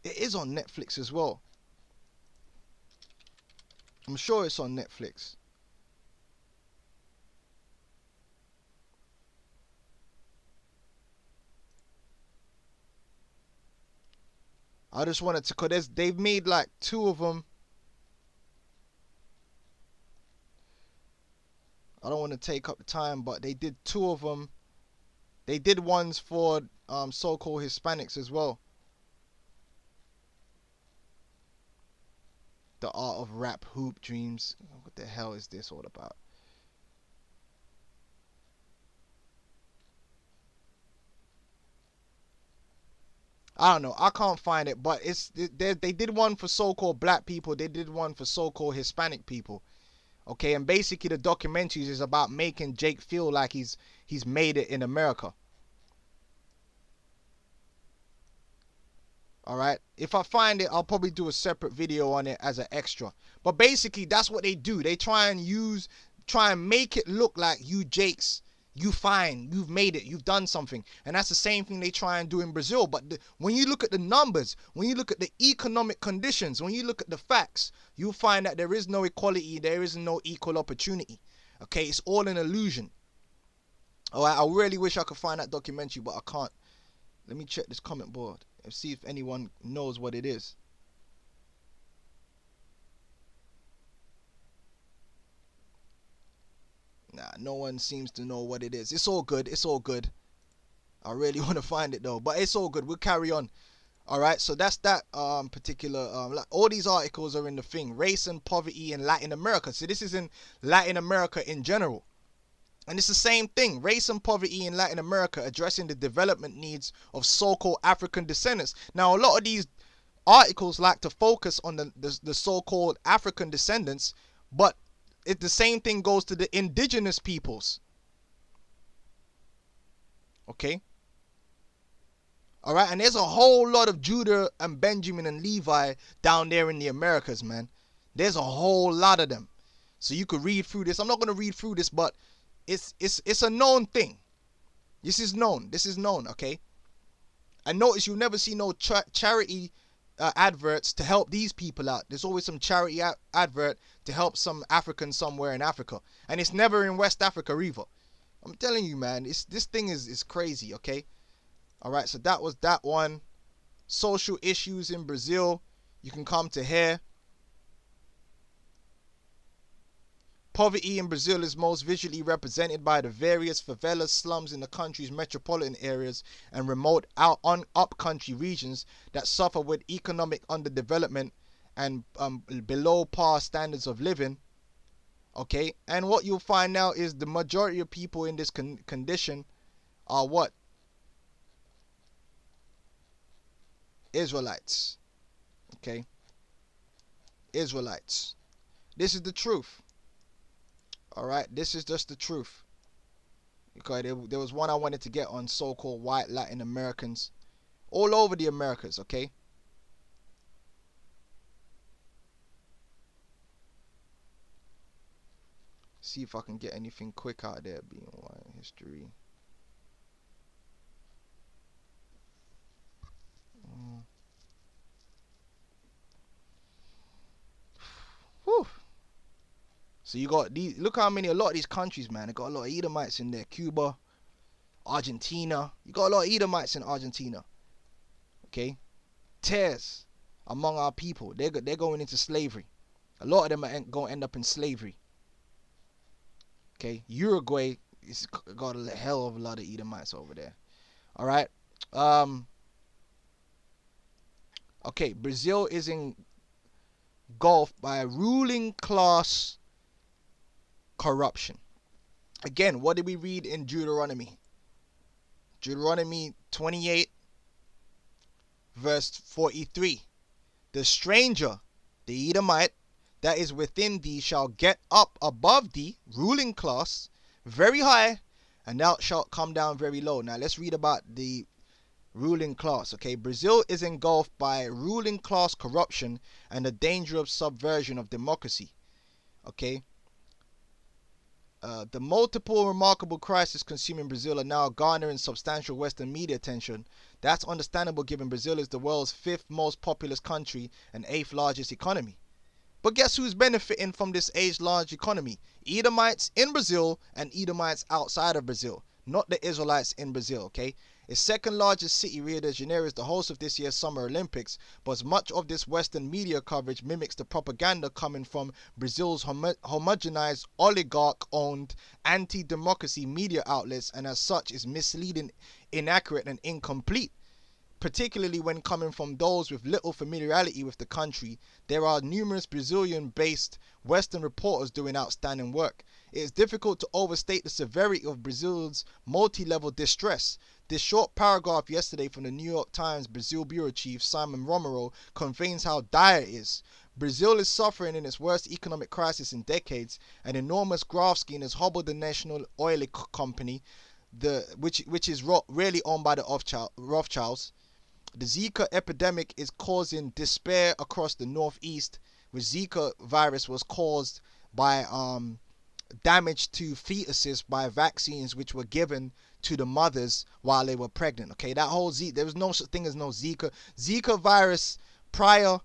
It is on Netflix as well. I'm sure it's on Netflix. I just wanted to, cause they've made like 2 of them. I don't want to take up the time, but they did 2 of them. They did ones for so-called Hispanics as well. The Art of Rap Hoop Dreams. What the hell is this all about? I don't know. I can't find it, but they did one for so-called black people. They did one for so-called Hispanic people. Okay, and basically the documentaries is about making Jake feel like he's made it in America. Alright, if I find it, I'll probably do a separate video on it as an extra. But basically, that's what they do. They try and make it look like you Jakes, you fine, you've made it, you've done something. And that's the same thing they try and do in Brazil. But when you look at the numbers, when you look at the economic conditions, when you look at the facts, you'll find that there is no equality, there is no equal opportunity. Okay, it's all an illusion. Alright, I really wish I could find that documentary, but I can't. Let me check this comment board and see if anyone knows what it is. Nah, no one seems to know what it is. It's all good. It's all good. I really want to find it though, but it's all good. We'll carry on. All right. So that's that particular. All these articles are in the thing. Race and poverty in Latin America. So this is in Latin America in general. And it's the same thing. Race and poverty in Latin America, addressing the development needs of so-called African descendants. Now, a lot of these articles like to focus on the so-called African descendants, but the same thing goes to the indigenous peoples. Okay? All right? And there's a whole lot of Judah and Benjamin and Levi down there in the Americas, man. There's a whole lot of them. So you could read through this. I'm not going to read through this, but it's a known thing. This is known. This is known, okay? And notice you'll never see no charity adverts to help these people out. There's always some charity advert to help some African somewhere in Africa. And it's never in West Africa either. I'm telling you, man, this thing is crazy, okay? All right, so that was that one. Social issues in Brazil. You can come to here. Poverty in Brazil is most visually represented by the various favelas, slums in the country's metropolitan areas and remote up-country regions that suffer with economic underdevelopment and below par standards of living. Okay, and what you'll find now is the majority of people in this condition are what? Israelites. Okay, Israelites. This is the truth. All right, this is just the truth. Okay, there was one I wanted to get on so-called white Latin Americans all over the Americas. Okay, see if I can get anything quick out there. Being white history. Whew. So you got these, look how many, a lot of these countries, man, they got a lot of Edomites in there. Cuba, Argentina, you got a lot of Edomites in Argentina. Okay, tares among our people. They're going into slavery. A lot of them are going to end up in slavery. Okay, Uruguay is got a hell of a lot of Edomites over there. All right. Okay, Brazil is engulfed by ruling class corruption. Again, what did we read in Deuteronomy? Deuteronomy 28 verse 43. The stranger, the Edomite, that is within thee shall get up above thee, ruling class, very high, and thou shalt come down very low. Now let's read about the ruling class. Okay, Brazil is engulfed by ruling class corruption and the danger of subversion of democracy. Okay, the multiple remarkable crises consuming Brazil are now garnering substantial Western media attention. That's understandable given Brazil is the world's 5th most populous country and 8th largest economy. But guess who's benefiting from this age-large economy? Edomites in Brazil and Edomites outside of Brazil, not the Israelites in Brazil. Okay, its second largest city, Rio de Janeiro, is the host of this year's Summer Olympics, but much of this Western media coverage mimics the propaganda coming from Brazil's homogenized, oligarch-owned, anti-democracy media outlets, and as such is misleading, inaccurate, and incomplete. Particularly when coming from those with little familiarity with the country. There are numerous Brazilian-based Western reporters doing outstanding work. It is difficult to overstate the severity of Brazil's multi-level distress. This short paragraph yesterday from the New York Times Brazil bureau chief Simon Romero conveys how dire it is. Brazil is suffering in its worst economic crisis in decades. An enormous graft scheme has hobbled the national oil company, which is really owned by the Rothschilds. The Zika epidemic is causing despair across the Northeast, which Zika virus was caused by damage to fetuses by vaccines which were given to the mothers while they were pregnant. Okay, that whole there was no such thing as no Zika. Zika virus prior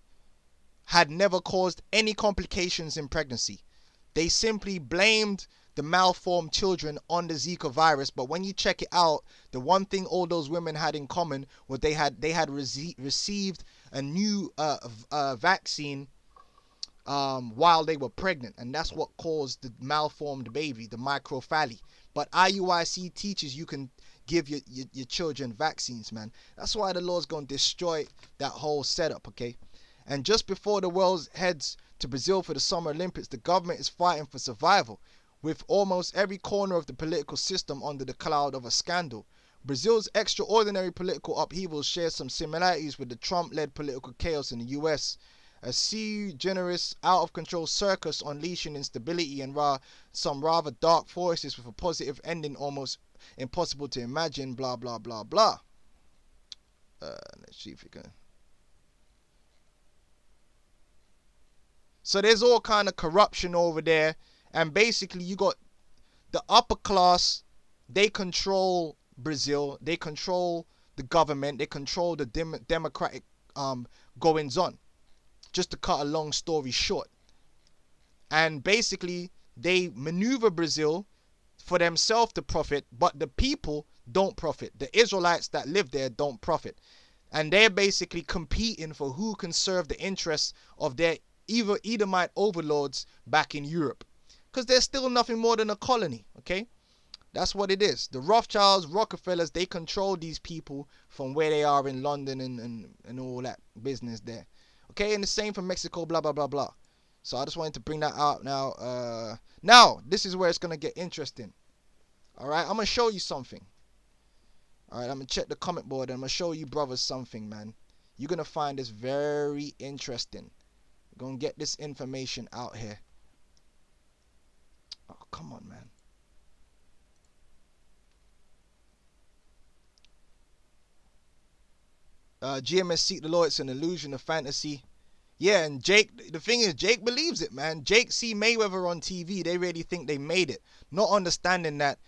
had never caused any complications in pregnancy. They simply blamed the malformed children on the Zika virus, but when you check it out, the one thing all those women had in common was they had received a new vaccine while they were pregnant, and that's what caused the malformed baby, the microcephaly. But IUIC teaches you can give your children vaccines, man. That's why the Lord's going to destroy that whole setup, okay? And just before the world heads to Brazil for the Summer Olympics, the government is fighting for survival, with almost every corner of the political system under the cloud of a scandal. Brazil's extraordinary political upheaval shares some similarities with the Trump-led political chaos in the US. A sui generis, out-of-control circus unleashing instability and some rather dark forces with a positive ending almost impossible to imagine, blah, blah, blah, blah. Let's see if we can... So there's all kind of corruption over there. And basically you got the upper class, they control Brazil, they control the government, they control the democratic goings on. Just to cut a long story short. And basically they maneuver Brazil for themselves to profit, but the people don't profit. The Israelites that live there don't profit. And they're basically competing for who can serve the interests of their Edomite overlords back in Europe. Because they're still nothing more than a colony, okay? That's what it is. The Rothschilds, Rockefellers, they control these people from where they are in London and all that business there. Okay, and the same for Mexico, blah, blah, blah, blah. So I just wanted to bring that out now. Now, this is where it's going to get interesting. All right, I'm going to show you something. All right, I'm going to check the comment board and I'm going to show you brothers something, man. You're going to find this very interesting. We're going to get this information out here. Oh, come on, man. GMS Seek the Lord, it's an illusion of fantasy. Yeah, and Jake, the thing is, Jake believes it, man. Jake see Mayweather on TV. They really think they made it. Not understanding that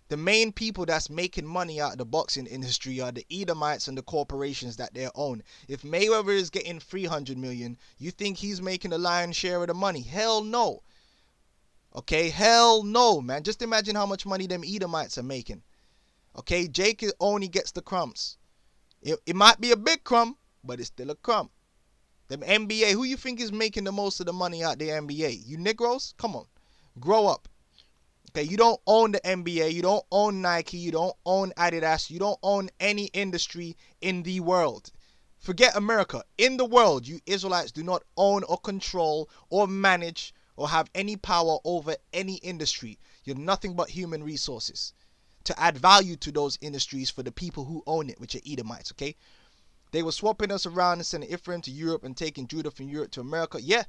the main people that's making money out of the boxing industry are the Edomites and the corporations that they own. If Mayweather is getting 300 million, you think he's making the lion's share of the money? Hell no. Okay, hell no, man. Just imagine how much money them Edomites are making. Okay, Jake only gets the crumbs. It might be a big crumb, but it's still a crumb. Them NBA, who you think is making the most of the money out the NBA? You Negroes? Come on. Grow up. Okay, you don't own the NBA. You don't own Nike. You don't own Adidas. You don't own any industry in the world. Forget America. In the world, you Israelites do not own or control or manage or have any power over any industry. You're nothing but human resources to add value to those industries for the people who own it, which are Edomites, okay? They were swapping us around and sending Ephraim to Europe and taking Judah from Europe to America. Yeah,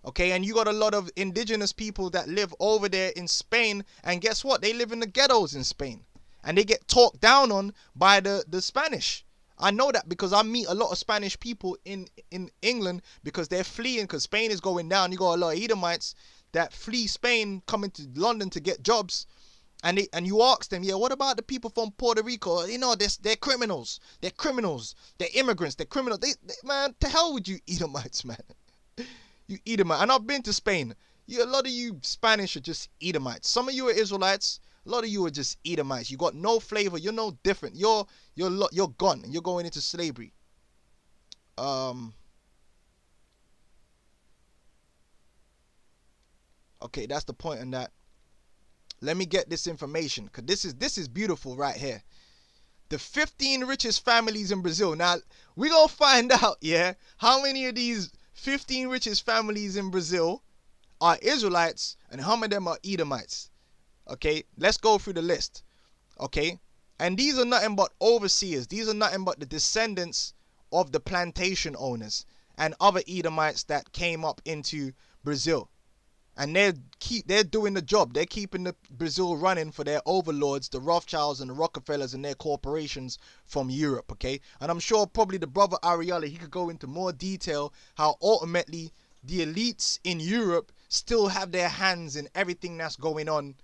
okay, and you got a lot of indigenous people that live over there in Spain, and guess what? They live in the ghettos in Spain, and they get talked down on by the Spanish. I know that because I meet a lot of Spanish people in England because they're fleeing because Spain is going down. You got a lot of Edomites that flee Spain, coming to London to get jobs. And you ask them, yeah, what about the people from Puerto Rico? You know, they're criminals. They're criminals. They're immigrants. They're criminals. Man, to hell with you Edomites, man. You Edomite. And I've been to Spain. A lot of you Spanish are just Edomites. Some of you are Israelites. A lot of you are just Edomites. You got no flavor. You're no different. You're gone. You're going into slavery. Okay, that's the point on that. Let me get this information, because this is beautiful right here. The 15 richest families in Brazil. Now, we're going to find out, yeah, how many of these 15 richest families in Brazil are Israelites and how many of them are Edomites. Okay, let's go through the list. Okay, and these are nothing but overseers. These are nothing but the descendants of the plantation owners and other Edomites that came up into Brazil. And they're doing the job. They're keeping the Brazil running for their overlords, the Rothschilds and the Rockefellers and their corporations from Europe, okay? And I'm sure probably the brother Ariella, he could go into more detail how ultimately the elites in Europe still have their hands in everything that's going on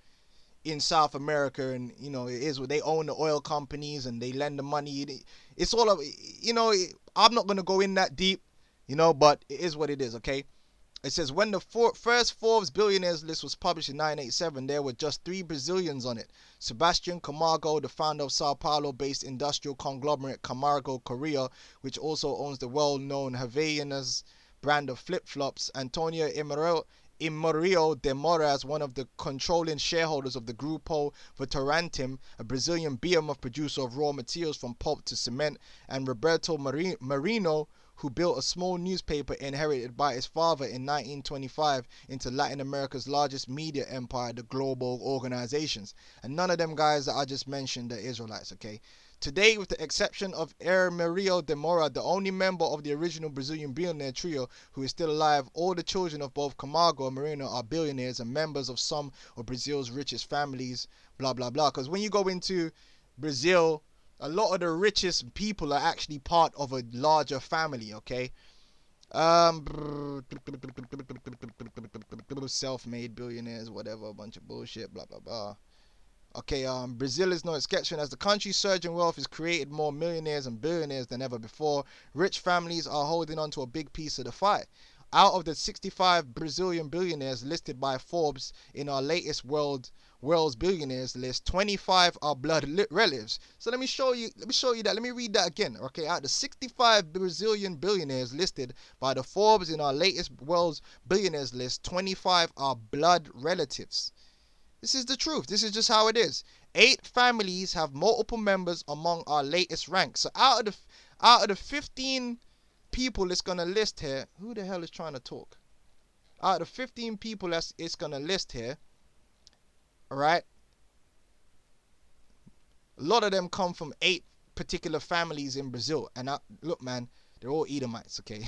in South America. And, you know, it is what they own the oil companies and they lend the money. It's all of, you know, I'm not going to go in that deep, you know, but it is what it is, okay? It says, when the first Forbes billionaires list was published in 1987, there were just 3 Brazilians on it. Sebastian Camargo, the founder of Sao Paulo-based industrial conglomerate Camargo Korea, which also owns the well-known Havaianas brand of flip-flops. Antonio Imorio de Moraes, one of the controlling shareholders of the Grupo Votorantim, a Brazilian behemoth producer of raw materials from pulp to cement. And Roberto Marino, who built a small newspaper inherited by his father in 1925 into Latin America's largest media empire, the Global Organizations. And none of them guys that I just mentioned are Israelites, okay? Today, with the exception of Mario de Moura, the only member of the original Brazilian billionaire trio who is still alive, all the children of both Camargo and Marino are billionaires and members of some of Brazil's richest families, blah, blah, blah. Because when you go into Brazil, a lot of the richest people are actually part of a larger family, okay? Self-made billionaires, whatever, a bunch of bullshit, blah, blah, blah. Okay, Brazil is no exception, as the country's surge in wealth has created more millionaires and billionaires than ever before. Rich families are holding on to a big piece of the fight. Out of the 65 Brazilian billionaires listed by Forbes in our latest World world's billionaires list, 25 are blood relatives. So let me show you that. Let me read that again. Okay, out of the 65 Brazilian billionaires listed by the Forbes in our latest world's billionaires list, 25 are blood relatives. This is the truth. This is just how it is. 8 families have multiple members among our latest ranks. So out of the 15 people it's gonna list here, who the hell is trying to talk? Out of the 15 people it's gonna list here, all right, a lot of them come from 8 particular families in Brazil. And look, man, they're all Edomites, okay?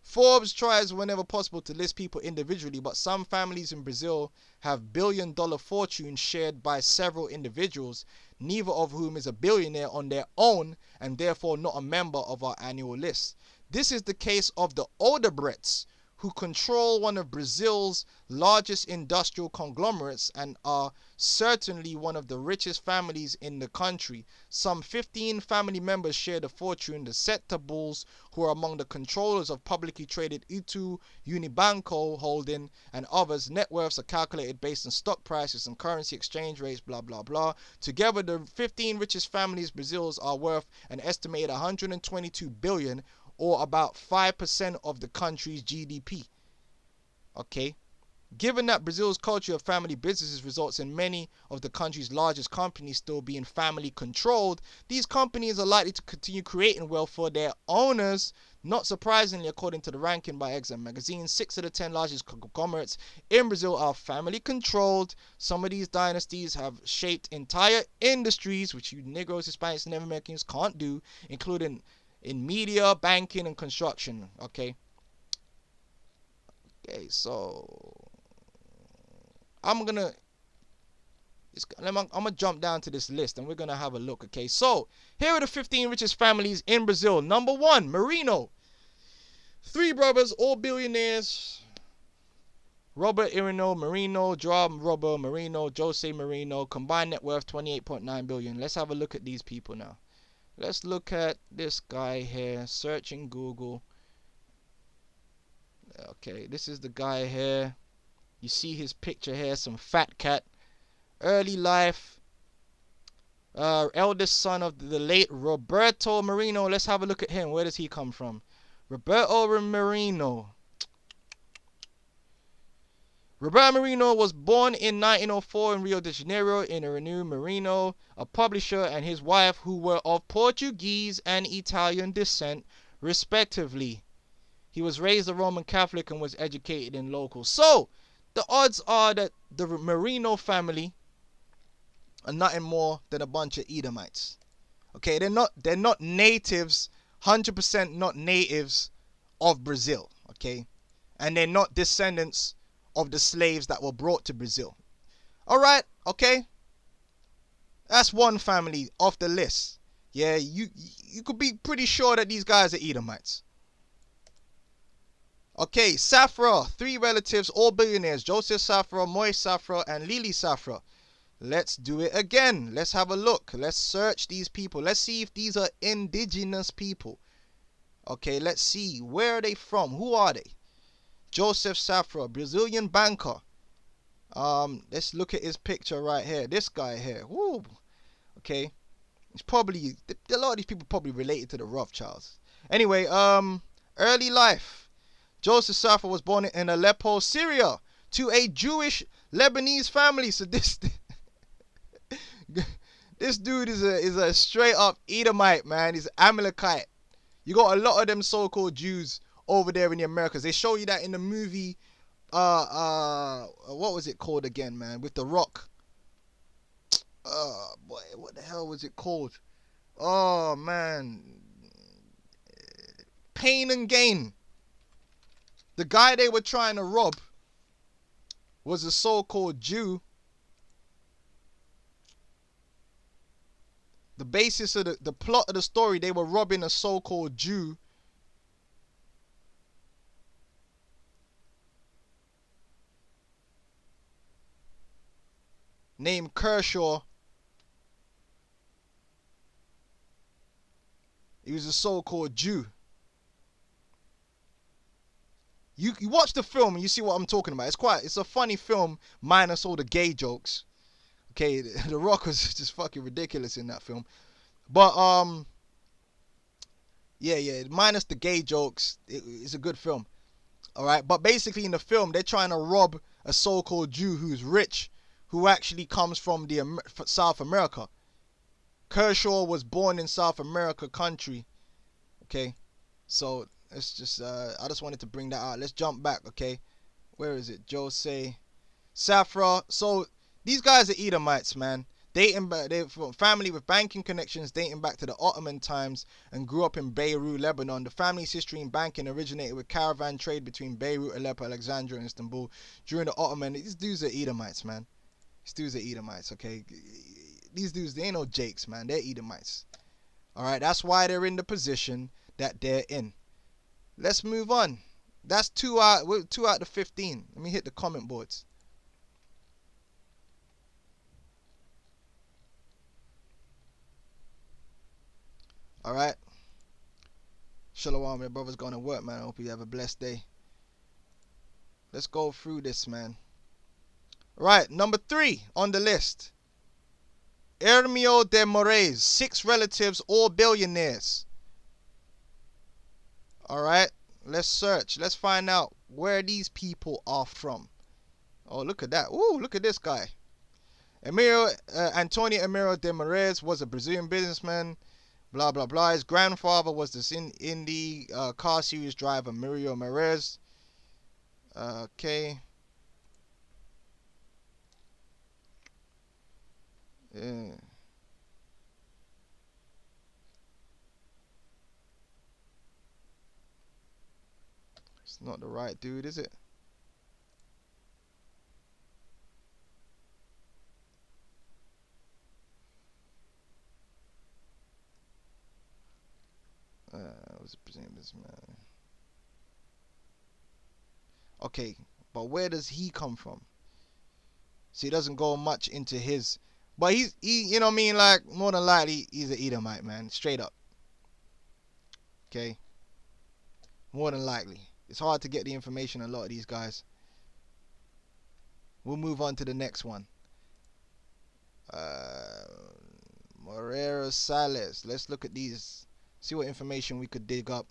Forbes tries whenever possible to list people individually, but some families in Brazil have billion-dollar fortunes shared by several individuals, neither of whom is a billionaire on their own and therefore not a member of our annual list. This is the case of the Odebrechts, who control one of Brazil's largest industrial conglomerates and are certainly one of the richest families in the country. Some 15 family members share the fortune. The Setúbalos, who are among the controllers of publicly traded Itaú Unibanco holding and others, net worths are calculated based on stock prices and currency exchange rates, blah, blah, blah. Together, the 15 richest families Brazil's are worth an estimated 122 billion, or about 5% of the country's GDP. Okay, given that Brazil's culture of family businesses results in many of the country's largest companies still being family controlled, these companies are likely to continue creating wealth for their owners. Not surprisingly, according to the ranking by Exam magazine, 6 of the 10 largest conglomerates in Brazil are family controlled. Some of these dynasties have shaped entire industries, which you Negroes, Hispanics, and Native Americans can't do, including in media, banking, and construction. Okay, so I'm gonna jump down to this list and we're gonna have a look. Okay, so here are the 15 richest families in Brazil. Number 1, Marino. 3 brothers, all billionaires. Robert Irino Marino, João Robert Marino, Jose Marino, combined net worth 28.9 billion. Let's have a look at these people now. Let's look at this guy here. Search in Google. Okay, this is the guy here. You see his picture here, some fat cat. Early life. Eldest son of the late Roberto Marino. Let's have a look at him. Where does he come from? Roberto Marino. Roberto Marino was born in 1904 in Rio de Janeiro in Irino Marino, a publisher, and his wife, who were of Portuguese and Italian descent, respectively. He was raised a Roman Catholic and was educated in local. So, the odds are that the Marino family are nothing more than a bunch of Edomites. Okay, they're not natives, 100% not natives of Brazil. Okay, and they're not descendants of the slaves that were brought to Brazil. All right, okay, that's one family off the list. Yeah, you could be pretty sure that these guys are Edomites. Okay, Safra, 3 relatives, all billionaires: Joseph Safra, Moise Safra, and Lili Safra. Let's do it again. Let's have a look. Let's search these people. Let's see if these are indigenous people. Okay, let's see. Where are they from? Who are they? Joseph Safra, Brazilian banker. Let's look at his picture right here. This guy here. Woo. Okay. It's probably, a lot of these people probably related to the Rothschilds. Anyway, early life. Joseph Safra was born in Aleppo, Syria, to a Jewish Lebanese family. So this dude is a straight up Edomite, man. He's Amalekite. You got a lot of them so-called Jews over there in the Americas. They show you that in the movie, what was it called again, man? With The Rock. Boy, what the hell was it called? Oh, man. Pain and Gain. The guy they were trying to rob was a so-called Jew. The basis of the plot of the story, they were robbing a so-called Jew named Kershaw. He was a so-called Jew. You watch the film and you see what I'm talking about. It's a funny film minus all the gay jokes. Okay, The Rock was just fucking ridiculous in that film. But yeah, minus the gay jokes, it's a good film. All right, but basically in the film they're trying to rob a so-called Jew who's rich, who actually comes from the South America. Kershaw was born in South America country. Okay, so let's just I just wanted to bring that out. Let's jump back. Okay, where is it? Jose, Safra. So these guys are Edomites, man. Dating back, they're from family with banking connections dating back to the Ottoman times and grew up in Beirut, Lebanon. The family's history in banking originated with caravan trade between Beirut, Aleppo, Alexandria, and Istanbul during the Ottoman. These dudes are Edomites, man. These dudes are Edomites, okay? These dudes, they ain't no Jakes, man. They're Edomites. All right, that's why they're in the position that they're in. Let's move on. That's 2 out of 15. Let me hit the comment boards. All right. Shalom, my brother's going to work, man. I hope you have a blessed day. Let's go through this, man. Right, number 3 on the list. Hermio de Moraes, 6 relatives, all billionaires. All right, let's search. Let's find out where these people are from. Oh, look at that. Ooh, look at this guy. Antonio Emilio de Moraes was a Brazilian businessman. Blah, blah, blah. His grandfather was the indie car series driver, Mario Moraes. Okay. Yeah. It's not the right dude, is it? Was a businessman. Okay, but where does he come from? See, he doesn't go much into his, but he, you know what I mean? Like, more than likely, he's an Edomite, man. Straight up. Okay? More than likely. It's hard to get the information on a lot of these guys. We'll move on to the next one. Moreira Sales. Let's look at these. See what information we could dig up.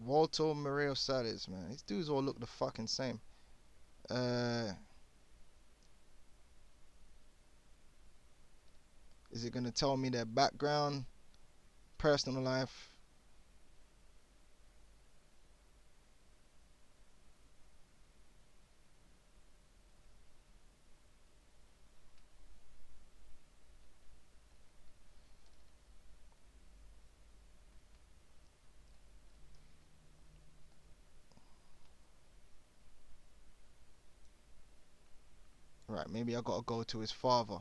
Walter Moreira Sales, man. These dudes all look the fucking same. Is it gonna tell me their background, personal life? Right, maybe I gotta go to his father.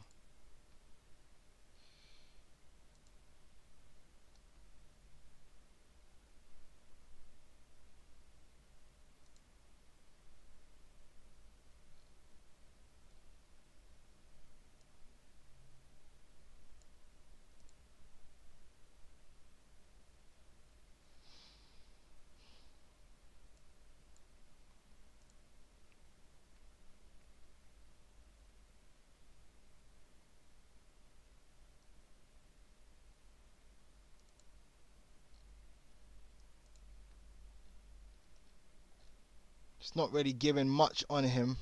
It's not really giving much on him.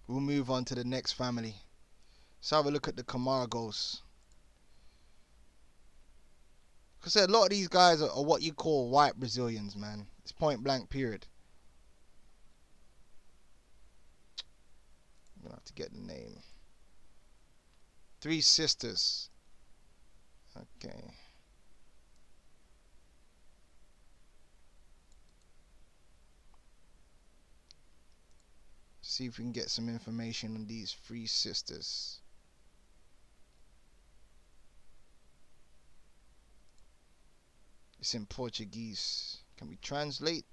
We'll move on to the next family. Let's have a look at the Camargos. Because a lot of these guys are what you call white Brazilians, man. It's point blank period. I'm gonna have to get the name. 3 sisters. Okay. See if we can get some information on these 3 sisters. It's in Portuguese. Can we translate?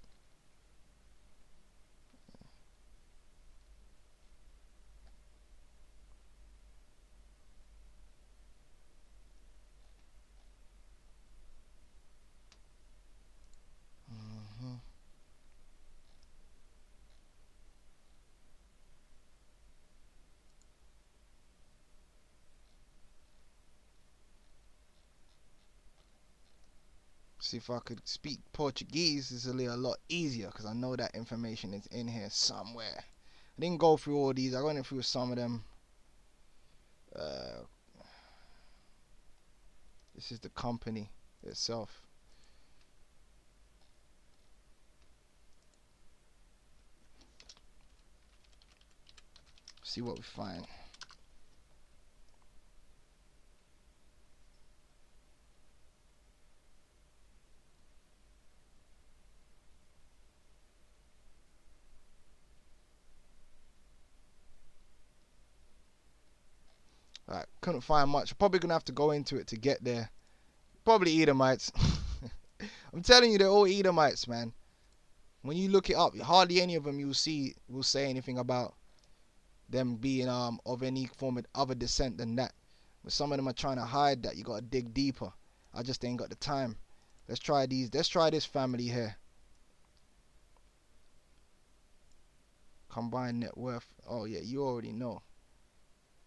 See if I could speak Portuguese. It's a lot easier because I know that information is in here somewhere. I didn't go through all these. I went through some of them. This is the company itself. See what we find. Alright, couldn't find much. Probably gonna have to go into it to get there. Probably Edomites. I'm telling you, they're all Edomites, man. When you look it up, hardly any of them you'll see will say anything about them being of any form of other descent than that. But some of them are trying to hide that. You gotta dig deeper. I just ain't got the time. Let's try these. Let's try this family here. Combined net worth. Oh yeah, you already know.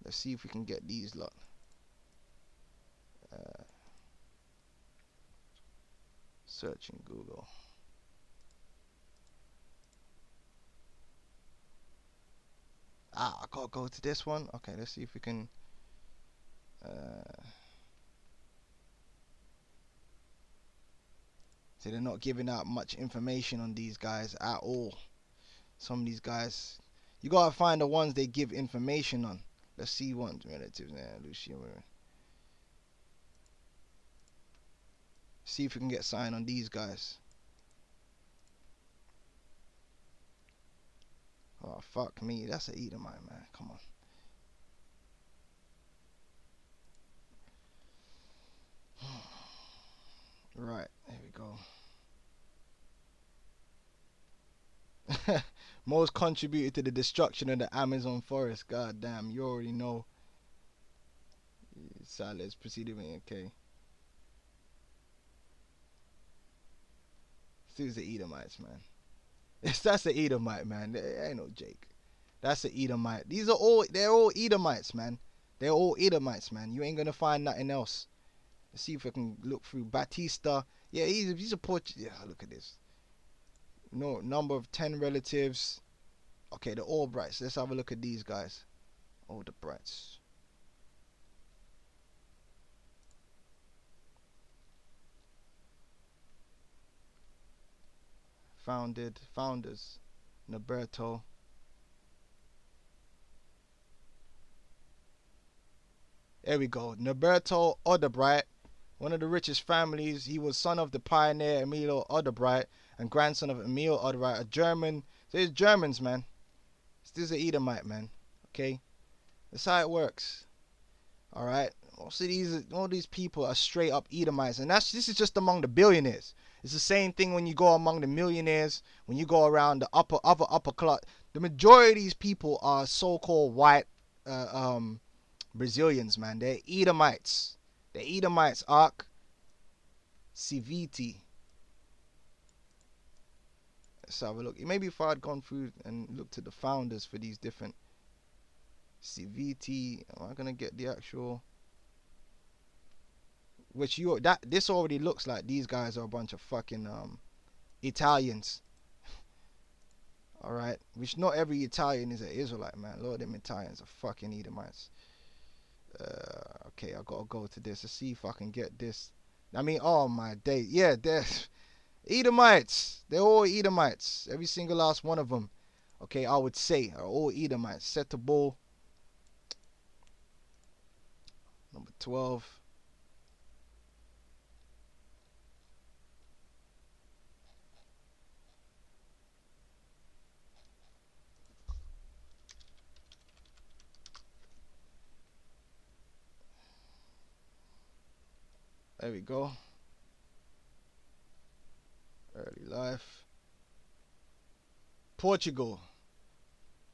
Let's see if we can get these lot. Search in Google. I gotta go to this one. Okay, let's see if we can. So they're not giving out much information on these guys at all. Some of these guys, you gotta find the ones they give information on. Let's see one's relatives now, Lucia. See if we can get signed on these guys. Oh fuck me, that's an Edomite, man. Come on. Right, there we go. Most contributed to the destruction of the Amazon forest. God damn, you already know. Silence proceeded with okay. These are Edomites, man. That's an Edomite, man. There ain't no Jake. That's an Edomite. They're all Edomites, man. They're all Edomites, man. You ain't gonna find nothing else. Let's see if I can look through Batista. Yeah, he's a Portuguese. Yeah, look at this. No, number of 10 relatives. Okay, the Albrights. Let's have a look at these guys. Oh, the Brights. Founders. Noberto. There we go. Noberto Oderbright, one of the richest families. He was son of the pioneer Emilio Oderbright and grandson of Emil Oderbright, a German. So it's Germans, man. This is an Edomite, man. Okay, that's how it works. All right. All these people are straight up Edomites, and this is just among the billionaires. It's the same thing when you go among the millionaires. When you go around the upper class, the majority of these people are so-called white Brazilians, man. They're Edomites. They're Edomites. Ark Civiti. Let's have a look. Maybe if I had gone through and looked at the founders for these different Civiti, am I gonna get the actual? Which this already looks like these guys are a bunch of fucking Italians. All right, which not every Italian is an Israelite, man. A lot of them Italians are fucking Edomites. Okay, I gotta go to this to see if I can get this. I mean, oh my day, yeah, they're Edomites. They're all Edomites. Every single last one of them. Okay, I would say are all Edomites. Set the bull. Number 12. There we go. Early life. Portugal.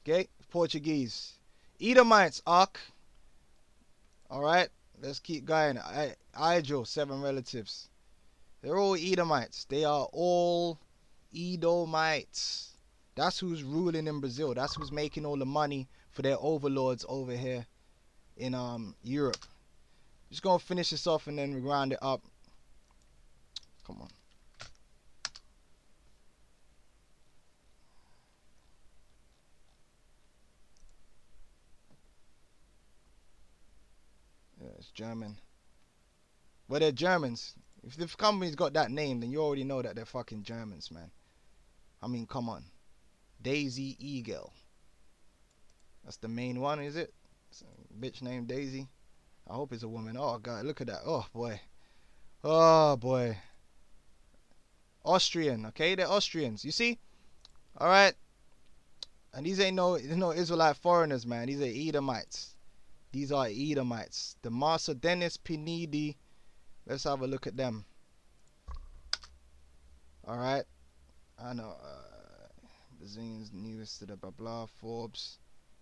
Okay, Portuguese. Edomites, Ark. Alright, let's keep going. Igel, 7 relatives. They're all Edomites. They are all Edomites. That's who's ruling in Brazil. That's who's making all the money for their overlords over here in Europe. Just gonna finish this off and then we round it up. Come on. it's German. Well, they're Germans. If the company's got that name, then you already know that they're fucking Germans, man. I mean, come on. Daisy Eagle. That's the main one, is it? It's a bitch named Daisy. I hope it's a woman. Oh, God, look at that. Oh, boy. Oh, boy. Austrian, okay? They're Austrians. You see? All right? And these ain't no Israelite foreigners, man. These are Edomites. These are Edomites. The Master Dennis Pinidi. Let's have a look at them. All right. I know. Brazilians newest to the blah blah. Forbes.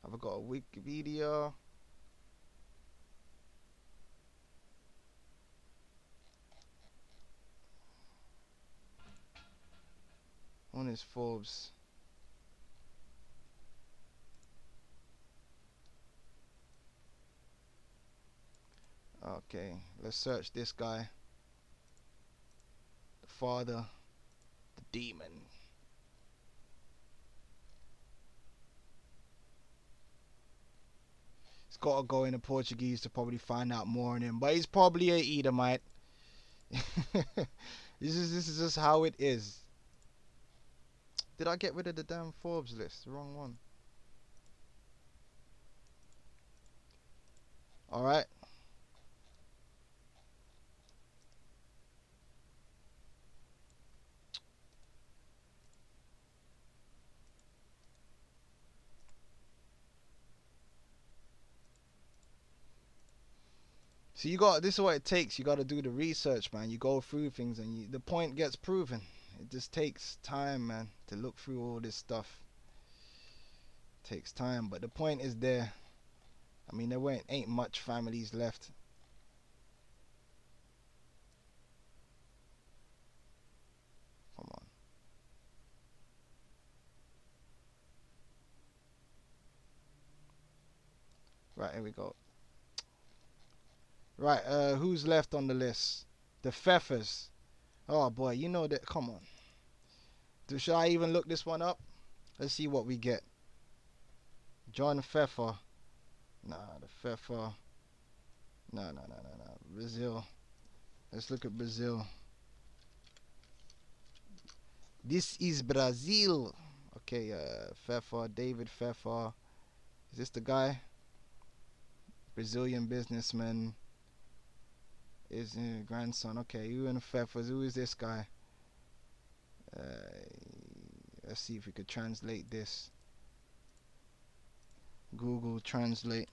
I've got a Wikipedia. One is Forbes. Okay, let's search this guy. The father, the demon. He's got to go into Portuguese to probably find out more on him, but he's probably a Edomite. This is just how it is. Did I get rid of the damn Forbes list? The wrong one. All right. So this is what it takes. You got to do the research, man. You go through things and the point gets proven. It just takes time, man, to look through all this stuff. It takes time, but the point is there. I mean, there ain't much families left. Come on. Right, here we go. Right, who's left on the list? The Pfeffers. Oh boy, you know that. Come on. Should I even look this one up? Let's see what we get. John Pfeffer. Nah, the Pfeffer. No. Brazil. Let's look at Brazil. This is Brazil. Okay, Pfeffer, David Pfeffer. Is this the guy? Brazilian businessman. Is grandson. Okay, Ewan Pfeffers. Who is this guy? Let's see if we could translate this. Google Translate.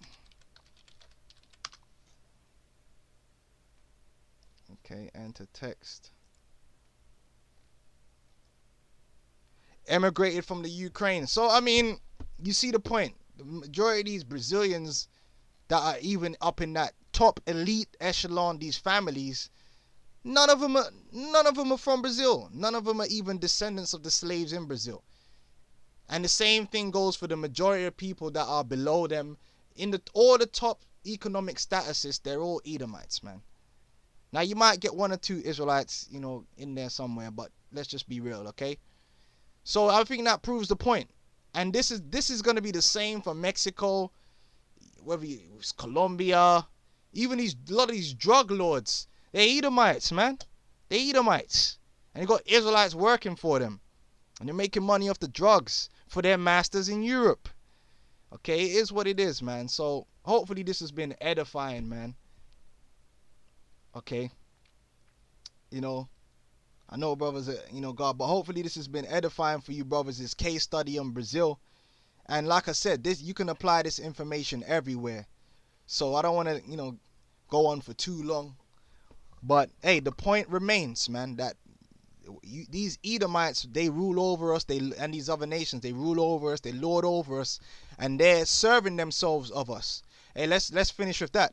Okay, enter text. Emigrated from the Ukraine. So I mean, you see the point. The majority of these Brazilians that are even up in that top elite echelon, these families, none of them are from Brazil. None of them are even descendants of the slaves in Brazil. And the same thing goes for the majority of people that are below them in all the top economic statuses. They're all Edomites, man. Now you might get one or two Israelites, in there somewhere, but let's just be real, okay? So I think that proves the point. And this is going to be the same for Mexico, whether it's Colombia, even a lot of these drug lords. They're Edomites, man. They're Edomites. And you got Israelites working for them. And they're making money off the drugs for their masters in Europe. Okay, it is what it is, man. So hopefully this has been edifying, man. Okay. I know brothers, God, but hopefully this has been edifying for you brothers, this case study on Brazil. And like I said, you can apply this information everywhere. So I don't want to, go on for too long. But, hey, the point remains, man, that these Edomites, they rule over us, and these other nations, they rule over us, they lord over us, and they're serving themselves of us. Hey, let's finish with that.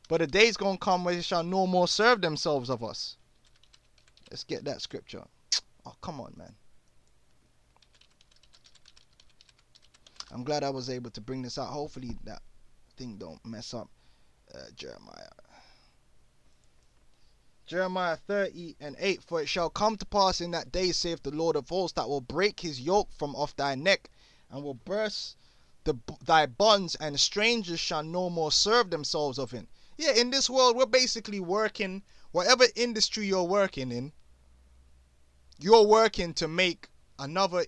But a day's going to come where they shall no more serve themselves of us. Let's get that scripture. Oh, come on, man. I'm glad I was able to bring this out. Hopefully that thing don't mess up. Jeremiah 30:8. For it shall come to pass in that day, saith the Lord of hosts, that will break his yoke from off thy neck, and will burst thy bonds, and strangers shall no more serve themselves of it. Yeah, in this world, we're basically working, whatever industry you're working in, you're working to make another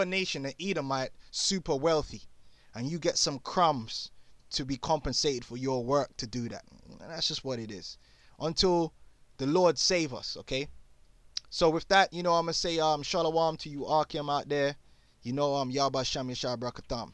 nation, an Edomite, super wealthy. And you get some crumbs to be compensated for your work to do that. And that's just what it is. Until the Lord save us, okay? So with that, I'm going to say shalom to you Akim out there. Yabba Shem Yashar Brakatam.